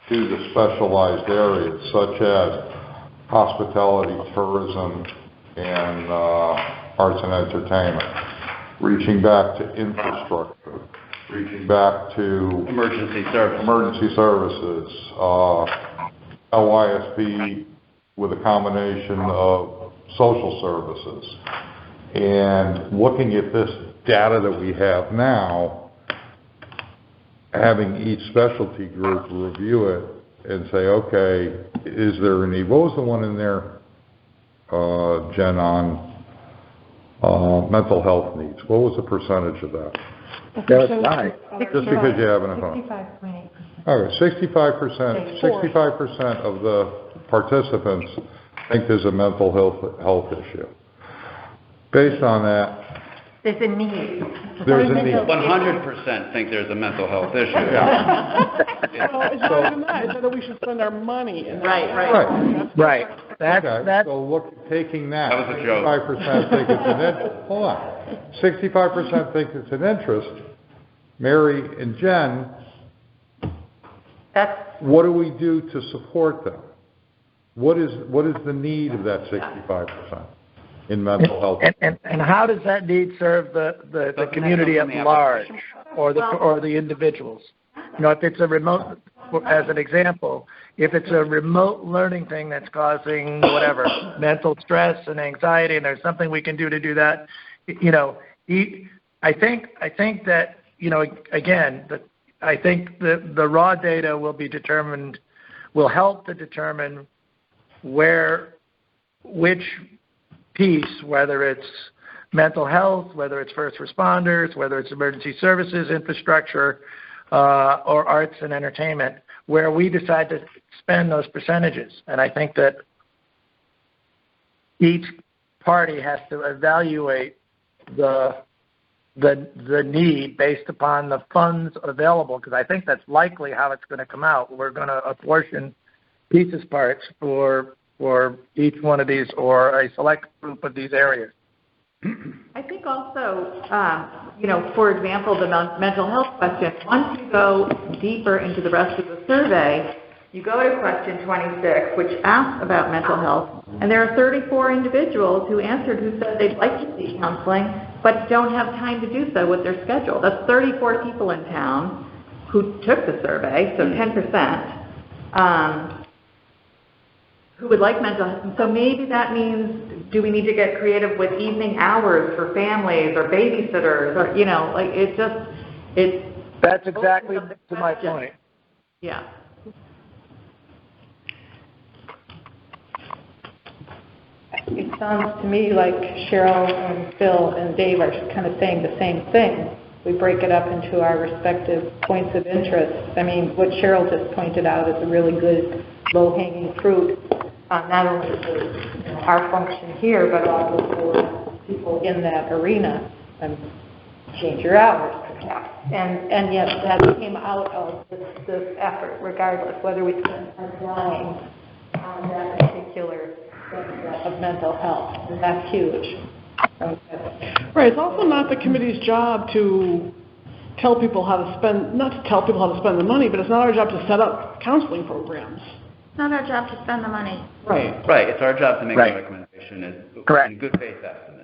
to the specialized areas such as hospitality, tourism, and arts and entertainment, reaching back to infrastructure, reaching back to Emergency services, LYSB with a combination of social services, and looking at this data that we have now, having each specialty group review it and say, okay, is there a need? What was the one in there, Jen, on mental health needs? What was the percentage of that? That was high. Just because you have an phone. 65.8%. Okay, 65% of the participants think there's a mental health issue. Based on that, There's a need. there's a need. 100% think there's a mental health issue. Well, it's not even that, it's that we should spend our money. Right. Right. Okay, That's, so look, taking that. That was a joke. 65% think it's an interest. Hold on. 65% think it's an interest. Mary and Jen, what do we do to support them? What is the need of that 65% in mental health? and how does that need serve the community at large, or the individuals? You know, if it's a remote, as an example, if it's a remote learning thing that's causing whatever, mental stress and anxiety, and there's something we can do to do that, you know, I think that, you know, again, I think the raw data will help to determine which piece, whether it's mental health, whether it's first responders, whether it's emergency services, infrastructure, or arts and entertainment, where we decide to spend those percentages. And I think that each party has to evaluate the need based upon the funds available, because I think that's likely how it's going to come out. We're going to apportion pieces parts for each one of these, or a select group of these areas. I think also, you know, for example, the mental health question, once you go deeper into the rest of the survey, you go to question 26, which asks about mental health, and there are 34 individuals who answered who said they'd like to see counseling, but don't have time to do so with their schedule. That's 34 people in town who took the survey, so 10%. Who would like mental health. So maybe that means, do we need to get creative with evening hours for families or babysitters, or, you know, like That's exactly to my point. Yeah. it sounds to me like Cheryl and Phil and Dave are kind of saying the same thing. We break it up into our respective points of interest. I mean, what Cheryl just pointed out is a really good low-hanging fruit, not only for our function here, but also for people in that arena. Change your hours, perhaps. And yet that came out of this effort, regardless whether we spend our time on that particular subject of mental health, and that's huge. Right, it's also not the committee's job to tell people how to spend, not to tell people how to spend the money, but it's not our job to set up counseling programs. It's not our job to spend the money. Right. Right, it's our job to make a recommendation Correct. in good faith estimate.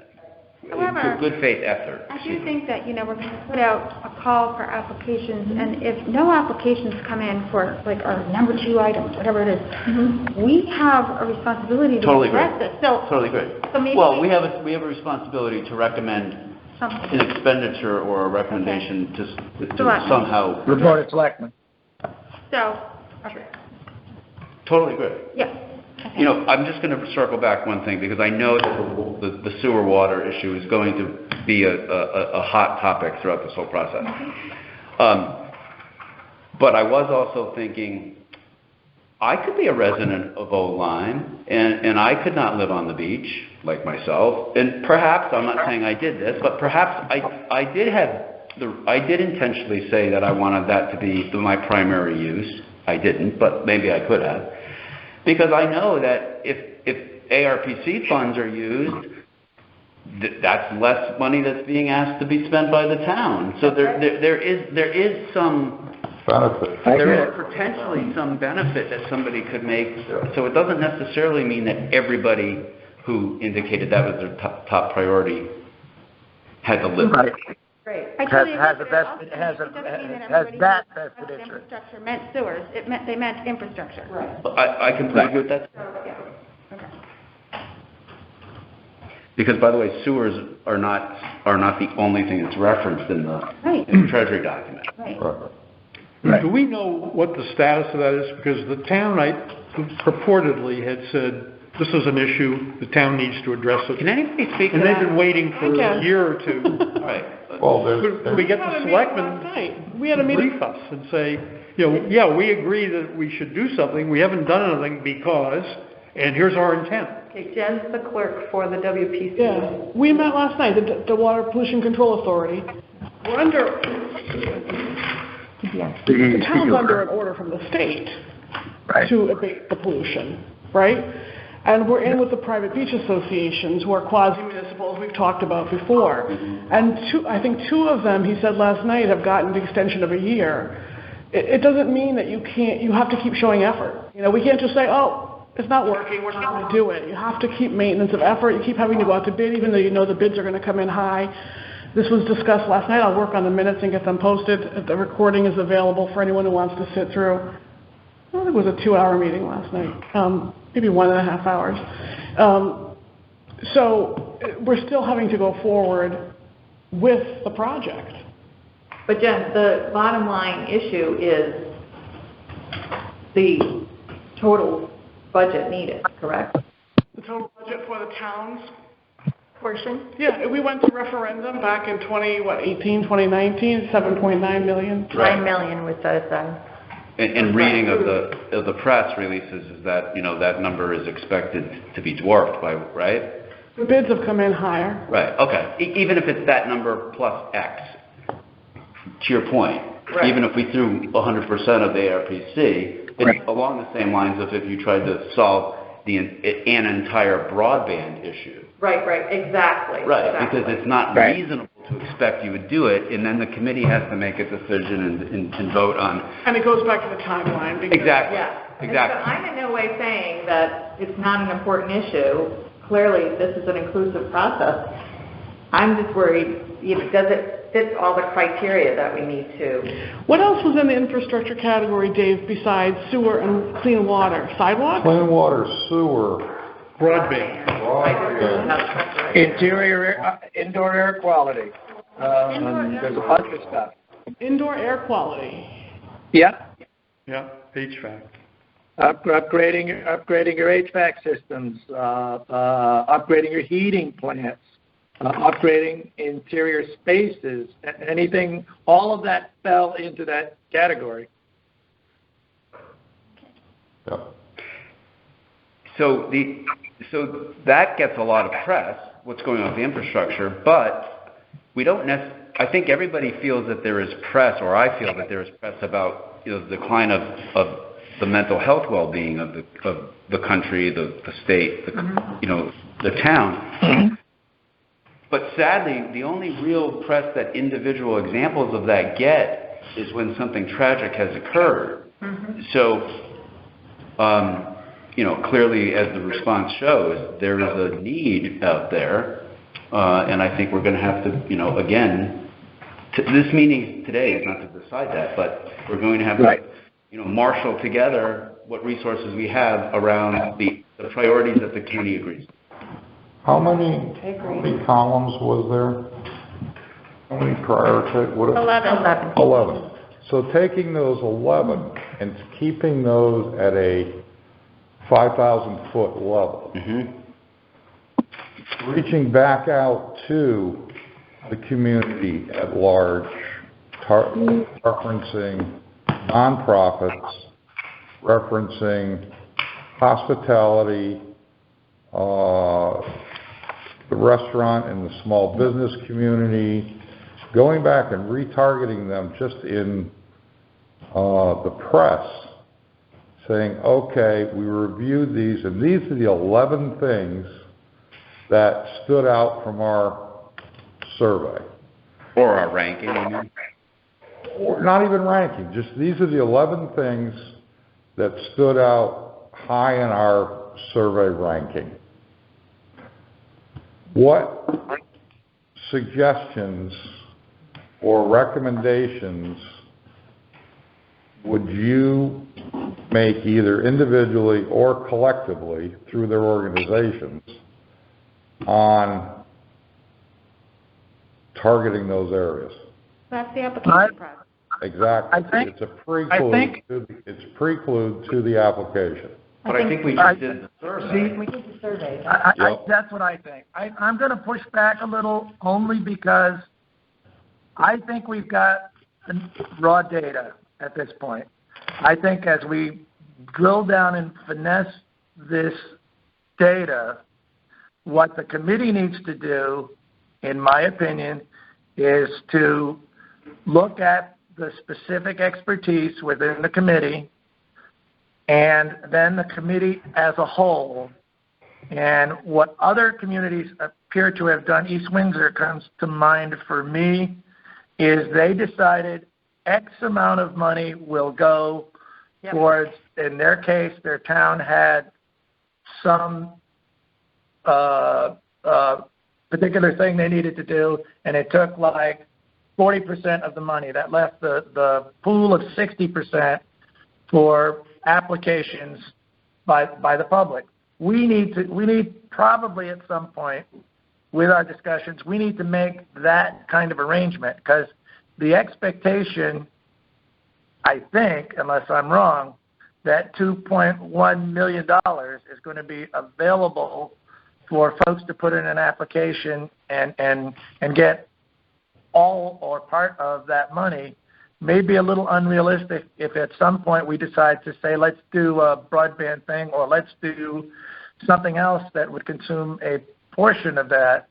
However, Good faith effort. I do think that, we're going to put out a call for applications, and if no applications come in for, like, our number 2 items, whatever it is, we have a responsibility to Totally address agree. this. So, Totally agree. So maybe Well, we have a responsibility to recommend something. an expenditure or a recommendation to Selectmen. somehow. Report of Selectmen. So, okay. Totally agree. Yeah. You know, I'm just going to circle back one thing, because I know that the sewer water issue is going to be a hot topic throughout this whole process. But I was also thinking, I could be a resident of Old Lyme, and I could not live on the beach like myself. And perhaps, I'm not saying I did this, but perhaps I did intentionally say that I wanted that to be my primary use. I didn't, but maybe I could have. Because I know that if ARPC funds are used, that's less money that's being asked to be spent by the town. So there is some benefit. there is potentially some benefit that somebody could make. So it doesn't necessarily mean that everybody who indicated that was their top priority had to live there. Great. I totally agree, Has but that vested interest. infrastructure meant sewers. They meant infrastructure. Right. I completely agree with that. Okay. Because, by the way, sewers are not the only thing that's referenced in the Treasury document. Right. Right. Do we know what the status of that is? Because the town purportedly had said, this is an issue, the town needs to address it. Can anybody speak to And that? they've been waiting for a year or two. Right. Well, Could we get the selectmen We had a to meeting. brief us and say, yeah, we agree that we should do something, we haven't done anything because, and here's our intent. Okay, Jen's the clerk for the WPC. Yeah, we met last night, the Water Pollution Control Authority. We're under, the town's under an order from the state to abate the pollution, right? And we're in with the private beach associations who are quasi-municipal, as we've talked about before. And I think 2 of them, he said last night, have gotten the extension of a year. It doesn't mean that you have to keep showing effort. We can't just say, oh, it's not working, we're not going to do it. You have to keep maintenance of effort. You keep having to go out to bid, even though the bids are going to come in high. This was discussed last night. I'll work on the minutes and get them posted. The recording is available for anyone who wants to sit through. I think it was a 2-hour meeting last night, maybe 1.5 hours. So we're still having to go forward with the project. But Jen, the bottom line issue is the total budget needed, correct? The total budget for the town's Portion? Yeah, we went to referendum back in 2019, 7.9 million. Right. 9 million was set aside. And reading of the press releases is that, that number is expected to be dwarfed by, right? The bids have come in higher. Right, okay. Even if it's that number plus X, to your point, even if we threw 100% of the ARPC, it's along the same lines of if you tried to solve an entire broadband issue. Right, exactly. Right, exactly. because it's not reasonable to expect you would do it, and then the committee has to make a decision and vote on. And it goes back to the timeline. Because Exactly. Yeah. Exactly. And so I'm in no way saying that it's not an important issue. Clearly, this is an inclusive process. I'm just worried, does it fit all the criteria that we need to? What else was in the infrastructure category, Dave, besides sewer and clean water? Sidewalks? Clean water, sewer, Broadband. Indoor air quality. There's a bunch of stuff. Indoor air quality. Yeah. Yeah, HVAC. upgrading your HVAC systems, upgrading your heating plants, upgrading interior spaces, anything, all of that fell into that category. Yeah. So that gets a lot of press, what's going on with the infrastructure, but we don't I think everybody feels that there is press, or I feel that there is press about, the decline of the mental health well-being of the country, the state, the town. But sadly, the only real press that individual examples of that get is when something tragic has occurred. So, clearly, as the response shows, there is a need out there, and I think we're going to have to, again, this meeting today is not to decide that, but we're going to have to, marshal together what resources we have around the priorities that the community agrees. How many columns was there? How many prior? 11. So taking those 11 and keeping those at a 5,000-foot level, reaching back out to the community at large, referencing nonprofits, referencing hospitality, the restaurant and the small business community, going back and retargeting them just in the press, saying, okay, we reviewed these, and these are the 11 things that stood out from our survey. Or our ranking, I mean. Or not even ranking, just these are the 11 things that stood out high in our survey ranking. What suggestions or recommendations would you make either individually or collectively through their organizations on targeting those areas? That's the application process. Exactly. It's a prelude to the application. But I think we just did the survey. We did the survey. That's what I think. I'm going to push back a little only because I think we've got raw data at this point. I think as we drill down and finesse this data, what the committee needs to do, in my opinion, is to look at the specific expertise within the committee and then the committee as a whole. And what other communities appear to have done, East Windsor comes to mind for me, is they decided X amount of money will go towards, in their case, their town had some particular thing they needed to do, and it took like 40% of the money. That left the pool of 60% for applications by the public. We need probably at some point with our discussions, we need to make that kind of arrangement, because the expectation, I think, unless I'm wrong, that $2.1 million is going to be available for folks to put in an application and get all or part of that money may be a little unrealistic if at some point we decide to say, let's do a broadband thing or let's do something else that would consume a portion of that.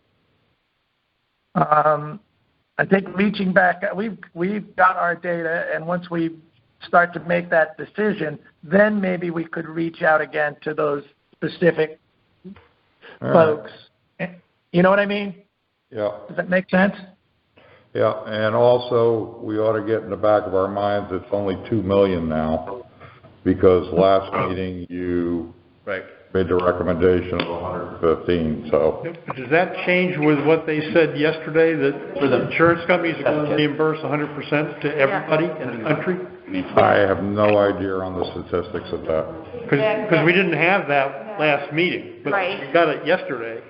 I think reaching back, we've got our data, and once we start to make that decision, then maybe we could reach out again to those specific folks. You know what I mean? Yeah. Does that make sense? Yeah, and also we ought to get in the back of our minds it's only $2 million now, because last meeting you made the recommendation of 115. So does that change with what they said yesterday, that for the insurance companies are going to reimburse 100% to everybody in the country? I have no idea on the statistics of that. Because we didn't have that last meeting, but we got it yesterday.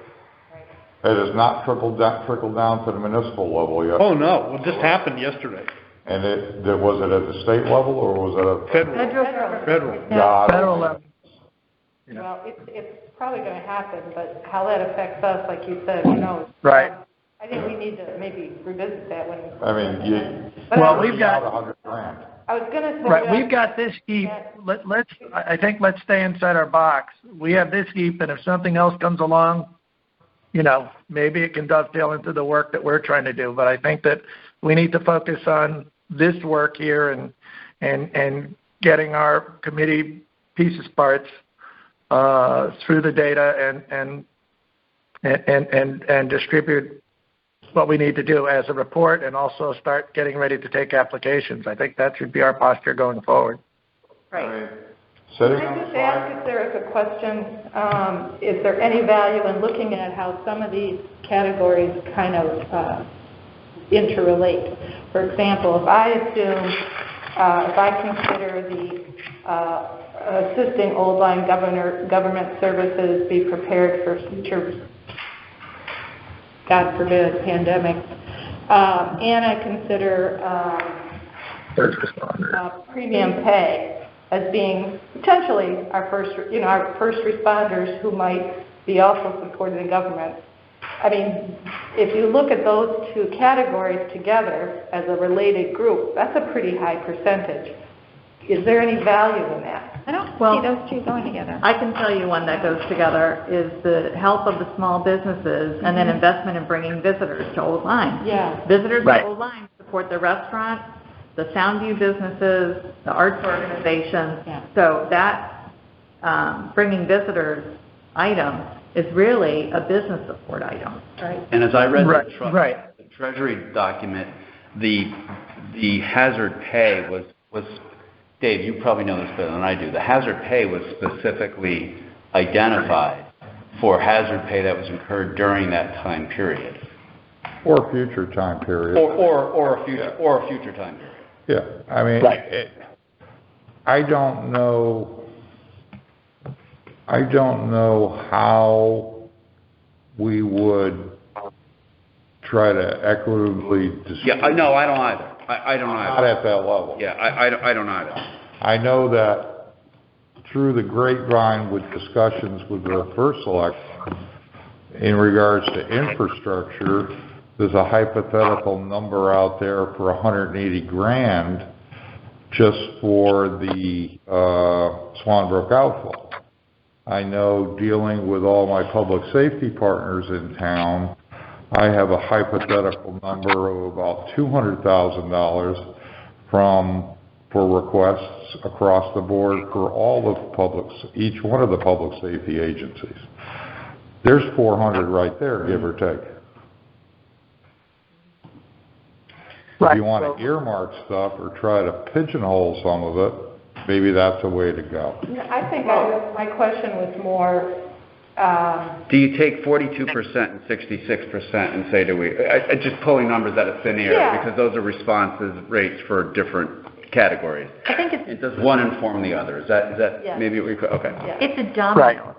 It has not trickled down to the municipal level yet. Oh, no. Well, it just happened yesterday. And was it at the state level, or was it at? Federal. Federal level. Well, it's probably gonna happen, but how that affects us, like you said, Right. I think we need to maybe revisit that when. I mean, Well, we've got $100,000. I was gonna say. right. We've got this heap. I think let's stay inside our box. We have this heap, and if something else comes along, maybe it can dovetail into the work that we're trying to do. But I think that we need to focus on this work here and getting our committee pieces parts through the data and distribute what we need to do as a report, and also start getting ready to take applications. I think that should be our posture going forward. Right. Can I just ask if there is a question, is there any value in looking at how some of these categories kind of interrelate? For example, if I assume, if I consider the assisting old line government services be prepared for future, God forbid, pandemics, and I consider premium pay as being potentially our first responders who might be also supported in government. I mean, if you look at those two categories together as a related group, that's a pretty high percentage. Is there any value in that? I don't see those two going together. I can tell you one that goes together is the help of the small businesses and then investment in bringing visitors to Old Line. Yeah. Visitors to Old Line support the restaurant, the Soundview businesses, the arts organizations. Yeah. So that bringing visitors item is really a business support item. Right. And as I read Right. the Treasury document, the hazard pay was Dave, you probably know this better than I do. The hazard pay was specifically identified for hazard pay that was incurred during that time period. Or future time period. Or a future time period. Yeah, I mean, I don't know how we would try to equitably distribute. Yeah, no, I don't either. I don't either. Not at that level. Yeah, I don't either. I know that through the grapevine with discussions with the first selection in regards to infrastructure, there's a hypothetical number out there for $180,000 just for the Swanbrook outfall. I know, dealing with all my public safety partners in town, I have a hypothetical number of about $200,000 for requests across the board for all of each one of the public safety agencies. There's 400 right there, give or take. If you want to earmark stuff or try to pigeonhole some of it, maybe that's a way to go. I think my question was more, do you take 42% and 66% and say, just pulling numbers out of thin air, because those are responses rates for different categories. I think does one inform the other? Is that maybe what we could, okay. Yeah. it's a domino,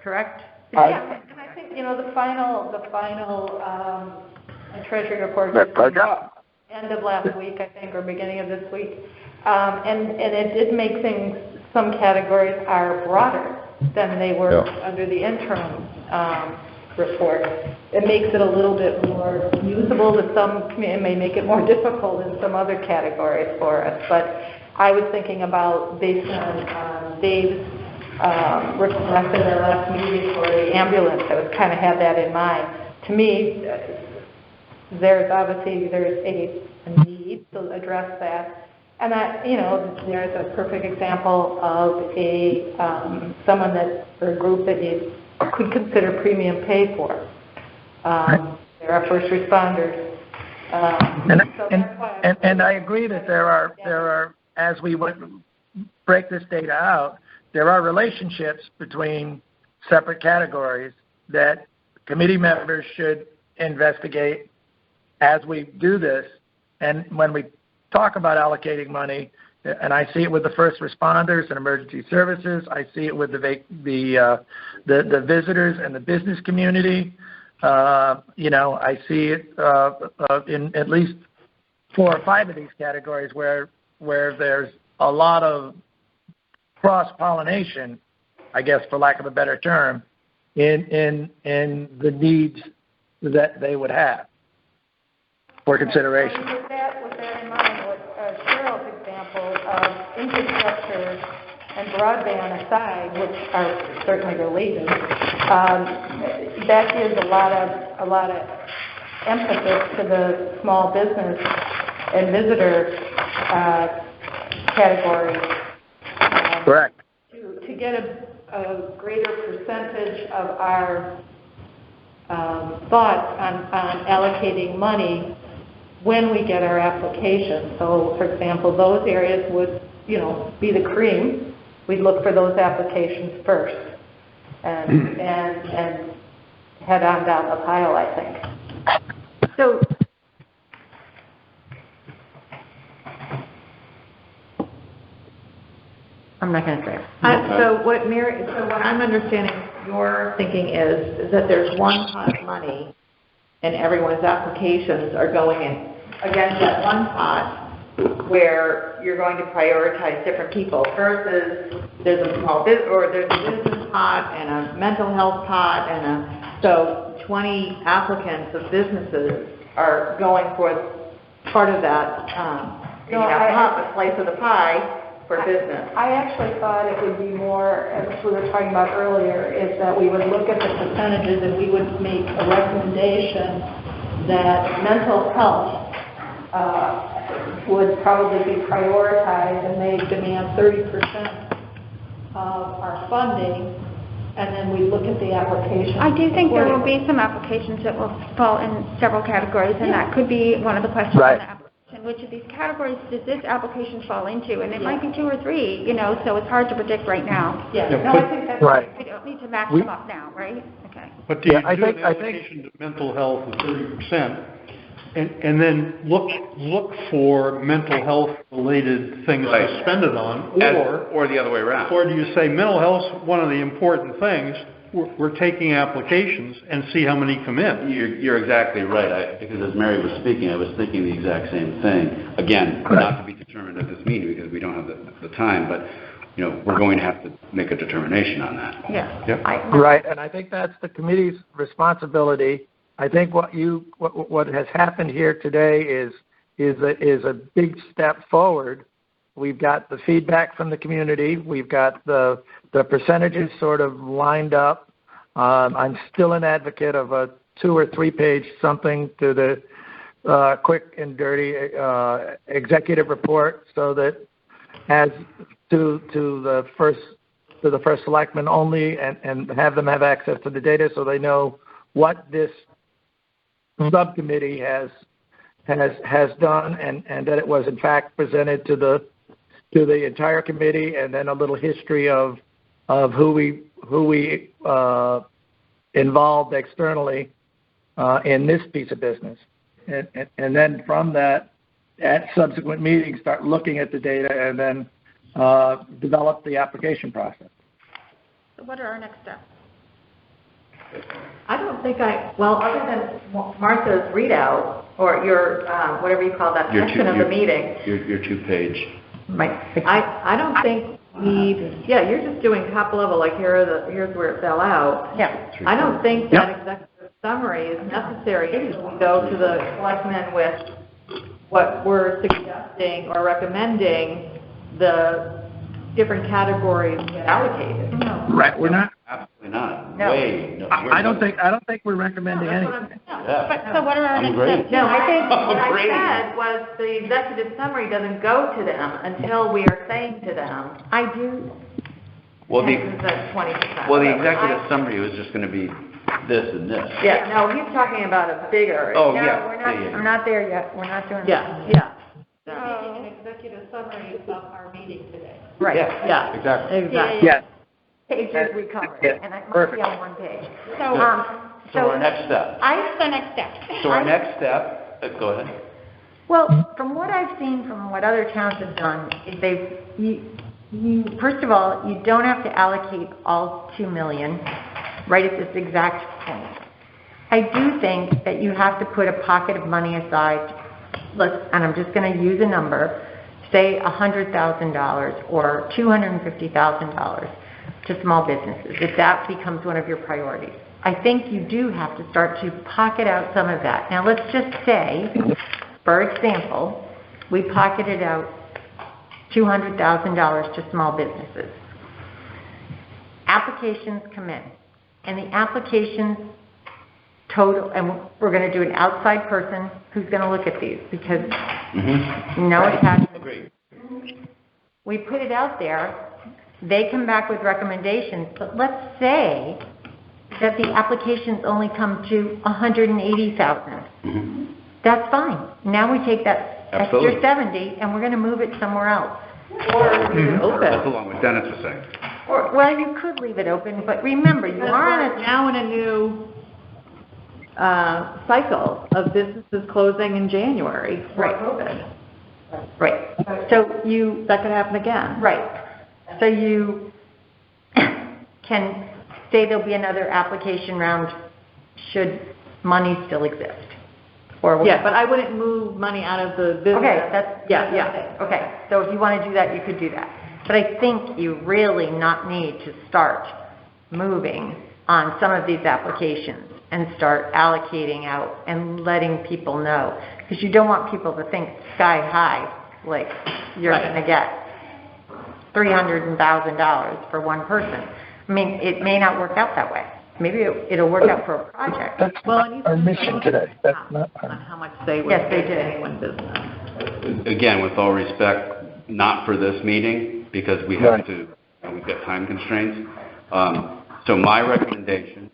correct? Yeah, and I think, the final Treasury report end of last week, I think, or beginning of this week, and it did make things, some categories are broader than they were under the interim report. It makes it a little bit more usable to some, it may make it more difficult in some other categories for us, but I was thinking about, based on Dave's request in our last meeting for the ambulance, I was kind of had that in mind. To me, there's a need to address that. And that, there's a perfect example of someone or a group that you could consider premium pay for. There are first responders. And I agree that there are, as we break this data out, there are relationships between separate categories that committee members should investigate as we do this. And when we talk about allocating money, and I see it with the first responders and emergency services, I see it with the visitors and the business community. I see it in at least 4 or 5 of these categories where there's a lot of cross-pollination, I guess, for lack of a better term, in the needs that they would have for consideration. With that in mind, what Cheryl's example of infrastructure and broadband aside, which are certainly related, that gives a lot of emphasis to the small business and visitor category. Correct. To get a greater percentage of our thoughts on allocating money when we get our application. So, for example, those areas would, be the cream. We'd look for those applications first and head on down the pile, I think. So, I'm not going to say it. So what I'm understanding your thinking is that there's one pot of money and everyone's applications are going in against that one pot where you're going to prioritize different people versus there's a small business or there's a business pot and a mental health pot so 20 applicants of businesses are going for part of that the slice of the pie for business. I actually thought it would be more, as we were talking about earlier, is that we would look at the percentages and we would make a recommendation that mental health would probably be prioritized, and they demand 30% of our funding, and then we look at the application. I do think there will be some applications that will fall in several categories, and that could be one of the questions on the application. Which of these categories does this application fall into? And it might be 2 or 3, so it's hard to predict right now. I think that's right. We don't need to match them up now, right? Okay. But do you do an allocation to mental health of 30%, and then look for mental health related things to spend it on, or the other way around? Or do you say mental health's one of the important things? We're taking applications and see how many come in. You're exactly right. Because as Mary was speaking, I was thinking the exact same thing. Again, not to be determined at this meeting because we don't have the time, but we're going to have to make a determination on that. Yeah. Right, and I think that's the committee's responsibility. I think what has happened here today is a big step forward. We've got the feedback from the community. We've got the percentages sort of lined up. I'm still an advocate of a 2 or 3 page something to the quick and dirty executive report, so that as to the first selectman only, and have them have access to the data so they know what this subcommittee has done, and that it was in fact presented to the entire committee, and then a little history of who we involved externally in this piece of business, and then from that, at subsequent meetings, start looking at the data and then develop the application process. So what are our next steps? I don't think other than Martha's readout or your whatever you call that section of the meeting. Your 2-page. I don't think you're just doing top level, like here's where it fell out. Yeah. I don't think that executive summary is necessary if we go to the selectmen with what we're suggesting or recommending the different categories get allocated. No. Right, we're not. Absolutely not. No. I don't think we're recommending anything. So what are our next steps? No, I think what I said was the executive summary doesn't go to them until we are saying to them, I do. Well, the 20%. Well, the executive summary was just going to be this and this. Yeah, no, he's talking about a bigger. Oh, no, yeah. We're not there yet. We're not doing that. Yeah. Making an executive summary of our meeting today. Right. Yeah. Exactly. Yes. Pages we covered, and it might Perfect. be on one page. So our next step. Our next step, go ahead. Well, from what I've seen from what other towns have done, is first of all, you don't have to allocate all $2 million right at this exact point. I do think that you have to put a pocket of money aside and I'm just going to use a number, say $100,000 or $250,000 to small businesses, if that becomes one of your priorities. I think you do have to start to pocket out some of that. Now let's just say, for example, we pocketed out $200,000 to small businesses. Applications come in, and the applications total, and we're going to do an outside person who's going to look at these because no attachment. Agreed. We put it out there, they come back with recommendations, but let's say that the applications only come to 180,000. That's fine. Now we take that extra 70 and we're going to move it somewhere else. Or open. That's along with Dennis was saying. Or, well, you could leave it open, but remember, you are now in a new cycle of businesses closing in January for COVID. Right. So that could happen again. Right. So you can say there'll be another application round should money still exist. Or yeah, but I wouldn't move money out of the business. Okay, that's yeah. Okay, so if you want to do that, you could do that. But I think you really not need to start moving on some of these applications and start allocating out and letting people know. Because you don't want people to think sky high, like you're going to get $300,000 for one person. I mean, it may not work out that way. Maybe it'll work out for a project. That's not our mission today. That's not on how much they would pay to anyone's business. Again, with all respect, not for this meeting, because we have to, we've got time constraints. So my recommendation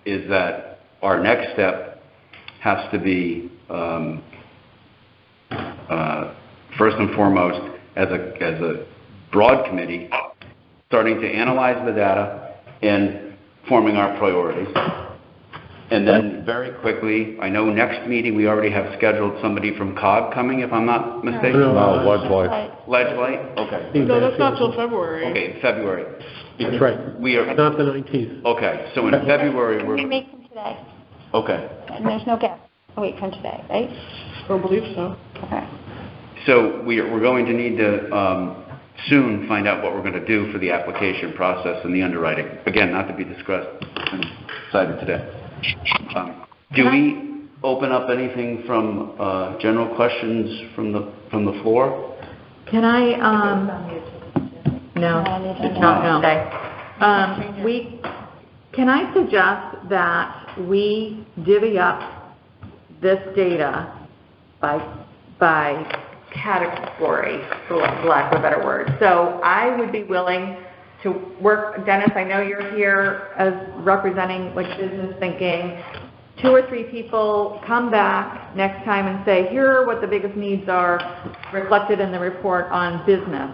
is that our next step has to be, first and foremost, as a broad committee, starting to analyze the data and forming our priorities. And then very quickly, I know next meeting we already have scheduled somebody from COG coming, if I'm not mistaken. No, Ledgelight. Ledgelight? Okay. No, that's not till February. Okay, in February. That's right. We are, Not the 19th. okay, so in February, We we're, make them today, okay. and there's no gap, a week from today, right? I don't believe so. Okay. So we're going to need to soon find out what we're going to do for the application process and the underwriting. Again, not to be decided today. Do we open up anything from general questions from the floor? Can I, no, it's not, no. Can I suggest that we divvy up this data by category, for lack of a better word. So I would be willing to work, Dennis, I know you're here as representing like business thinking. 2 or 3 people come back next time and say, here are what the biggest needs are reflected in the report on business.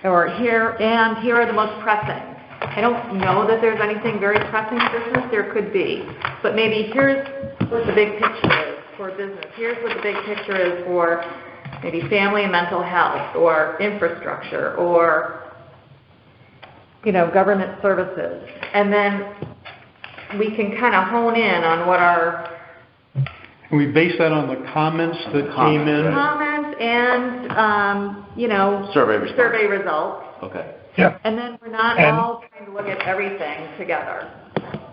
Or here are the most pressing. I don't know that there's anything very pressing in business, there could be. But maybe here's what the big picture is for business. Here's what the big picture is for maybe family and mental health, or infrastructure, or, government services. And then we can kind of hone in on what our... Can we base that on the comments that came in? Comments and, survey results. Okay. Yeah. And then we're not all trying to look at everything together.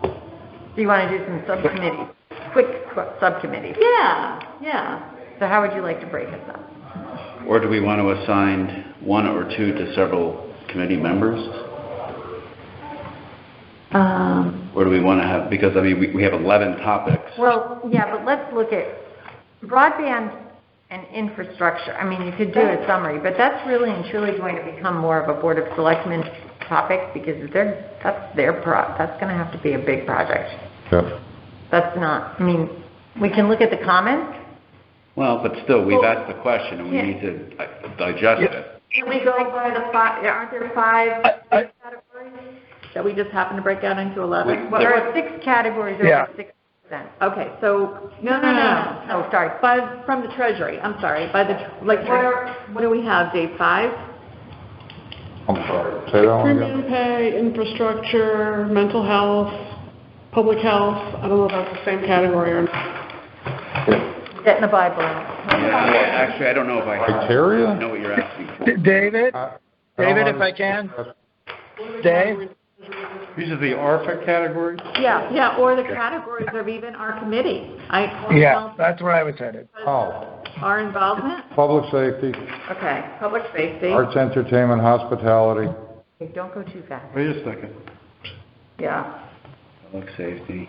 Do you want to do some subcommittees? Quick subcommittees? Yeah. So how would you like to break this up? Or do we want to assign 1 or 2 to several committee members? Or do we want to have, because we have 11 topics. Well, yeah, but let's look at broadband and infrastructure. You could do a summary, but that's really and truly going to become more of a Board of Selectmen topic because that's going to have to be a big project. Yeah. That's not, we can look at the comments. Well, but still, we've asked the question and we need to digest it. Can we go by the 5, aren't there 5 categories that we just happen to break out into 11? Well, there are 6 categories over 6%. Okay, so, no. Oh, sorry. From the Treasury, I'm sorry, what do we have, Dave, 5? I'm sorry, say that one again. Premium pay, infrastructure, mental health, public health. I don't know if that's the same category or not. Get in the Bible. Actually, I don't know if I Criteria? know what you're asking for. David, I if I can, Dave? These are the ARPA categories? Yeah, or the categories of even our committee. Yeah, that's where I was headed. Oh, Our involvement? public safety, Okay, public safety. arts, entertainment, hospitality. Okay, don't go too fast. Wait a second. Yeah. Public safety.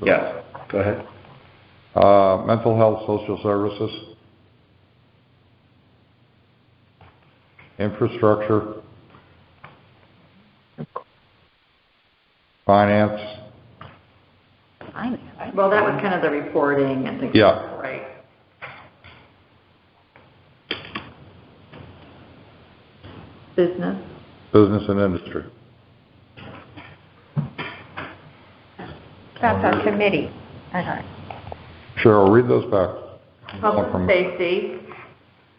Yes, go ahead. Mental health, social services. Infrastructure. Finance. Well, that was kind of the reporting and things. Yeah. Right. Business. Business and industry. That's our committee. Okay. Cheryl, read those back. Public safety,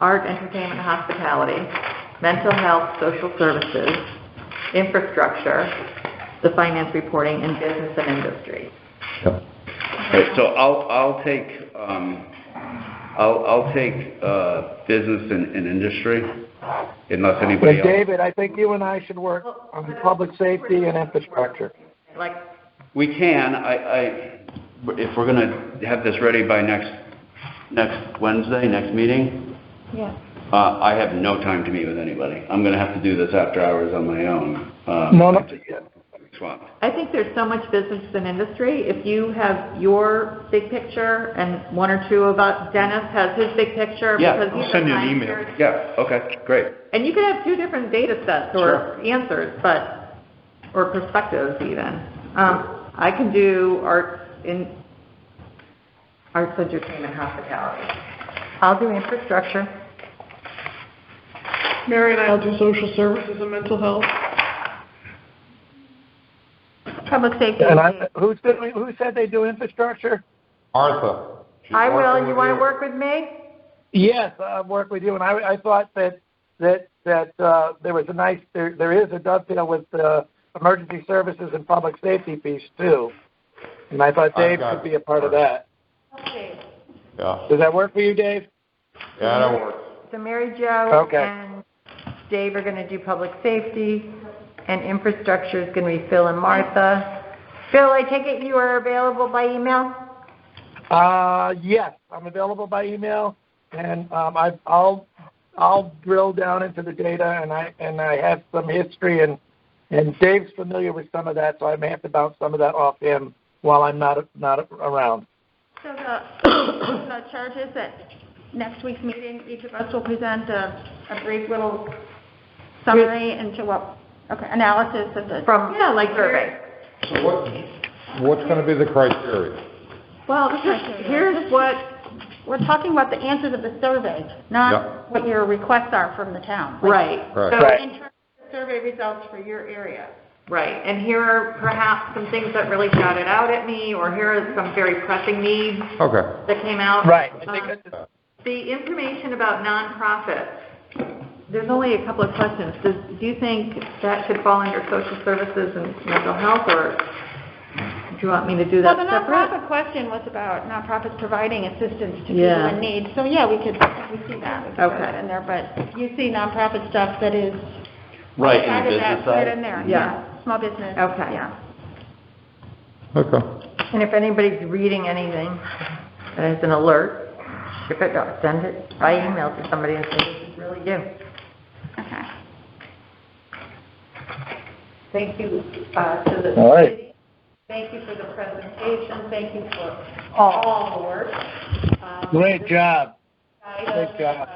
art, entertainment, hospitality, mental health, social services, infrastructure, the finance reporting, and business and industry. Yep. Right, so I'll take business and industry, unless anybody And else. David, I think you and I should work on public safety and infrastructure. Like, We can, if we're gonna have this ready by next Wednesday, next meeting, Yeah. I have no time to meet with anybody. I'm gonna have to do this after hours on my own. No. Swamped. I think there's so much business and industry. If you have your big picture and one or two about Dennis has his big picture. Yeah, because I'll he's send you a an email. scientist. Yeah, okay, great. And you can have two different data sets or answers, or perspectives even. I can do arts, entertainment, hospitality. I'll do infrastructure. Mary and I'll do social services and mental health. Public safety. And who said they do infrastructure? Martha. she's I will. working You with want to work with me? Yes, I'll work with you. And I thought that there was there is a dovetail with the emergency services and public safety piece too. And I thought Dave could be a part of that. Yeah. Does that work for you, Dave? Yeah, that works. So Mary Jo Okay. and Dave are going to do public safety, and infrastructure is going to be Phil and Martha. Phil, I take it you are available by email? Yes, I'm available by email, and I'll drill down into the data, and I have some history, and Dave's familiar with some of that, so I may have to bounce some of that off him while I'm not around. So the charge is that next week's meeting, each of us will present a brief little summary into analysis of the. Like survey. So what's going to be the criteria? Well, here's what, we're talking about the answers of the survey, not what your requests are from the town. Right. So Right. in terms of survey results for your area. Right, and here are perhaps some things that really shouted out at me, or here are some very pressing needs Okay. that came out. Right. The information about nonprofits, there's only a couple of questions. Do you think that should fall under social services and mental health, or do you want me to do that Well, the separate? nonprofit question was about nonprofits providing assistance to people Yeah. in need. So yeah, we see that. We could put that in there, but you see nonprofit stuff that is Right, in outside the of that, business put it side? in there. Yeah. Small business. Okay. Yeah. Okay. And if anybody's reading anything that is an alert, ship it or send it by email to somebody and say, this is really you. Okay. Thank you to the All right. city. Thank you for the presentation. Thank you for all the work. Great job. Great job.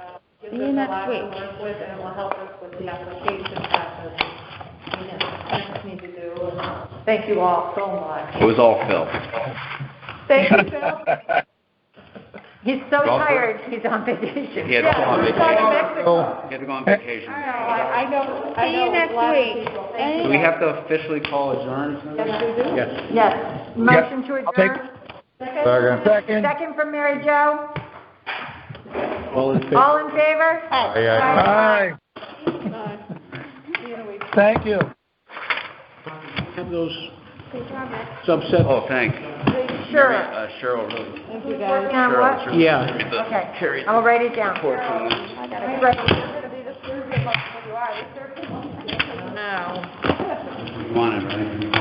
Gives See you us a next lot week. to work with, and it will help us with the application process. We need to do. Thank you all so much. It was all Phil. Thank you, Phil. He's so tired, he's on vacation. He had to go on We're vacation. going to Mexico. He had to go on vacation. I know. See you next week. Do we have to officially call adjourn? Yes, we do. Yes. Yes. Motion to I'll take- adjourn. Second. Second from Mary Jo. All in favor? All in favor? Aye. Thank you. Have those Good job, Rick. subsets Oh, thanks. sure. Cheryl really. Thank you, guys. Working on what? Cheryl really Yeah. carried the- Okay, carried I'll write it down. the torch on this. No. We wanted, right?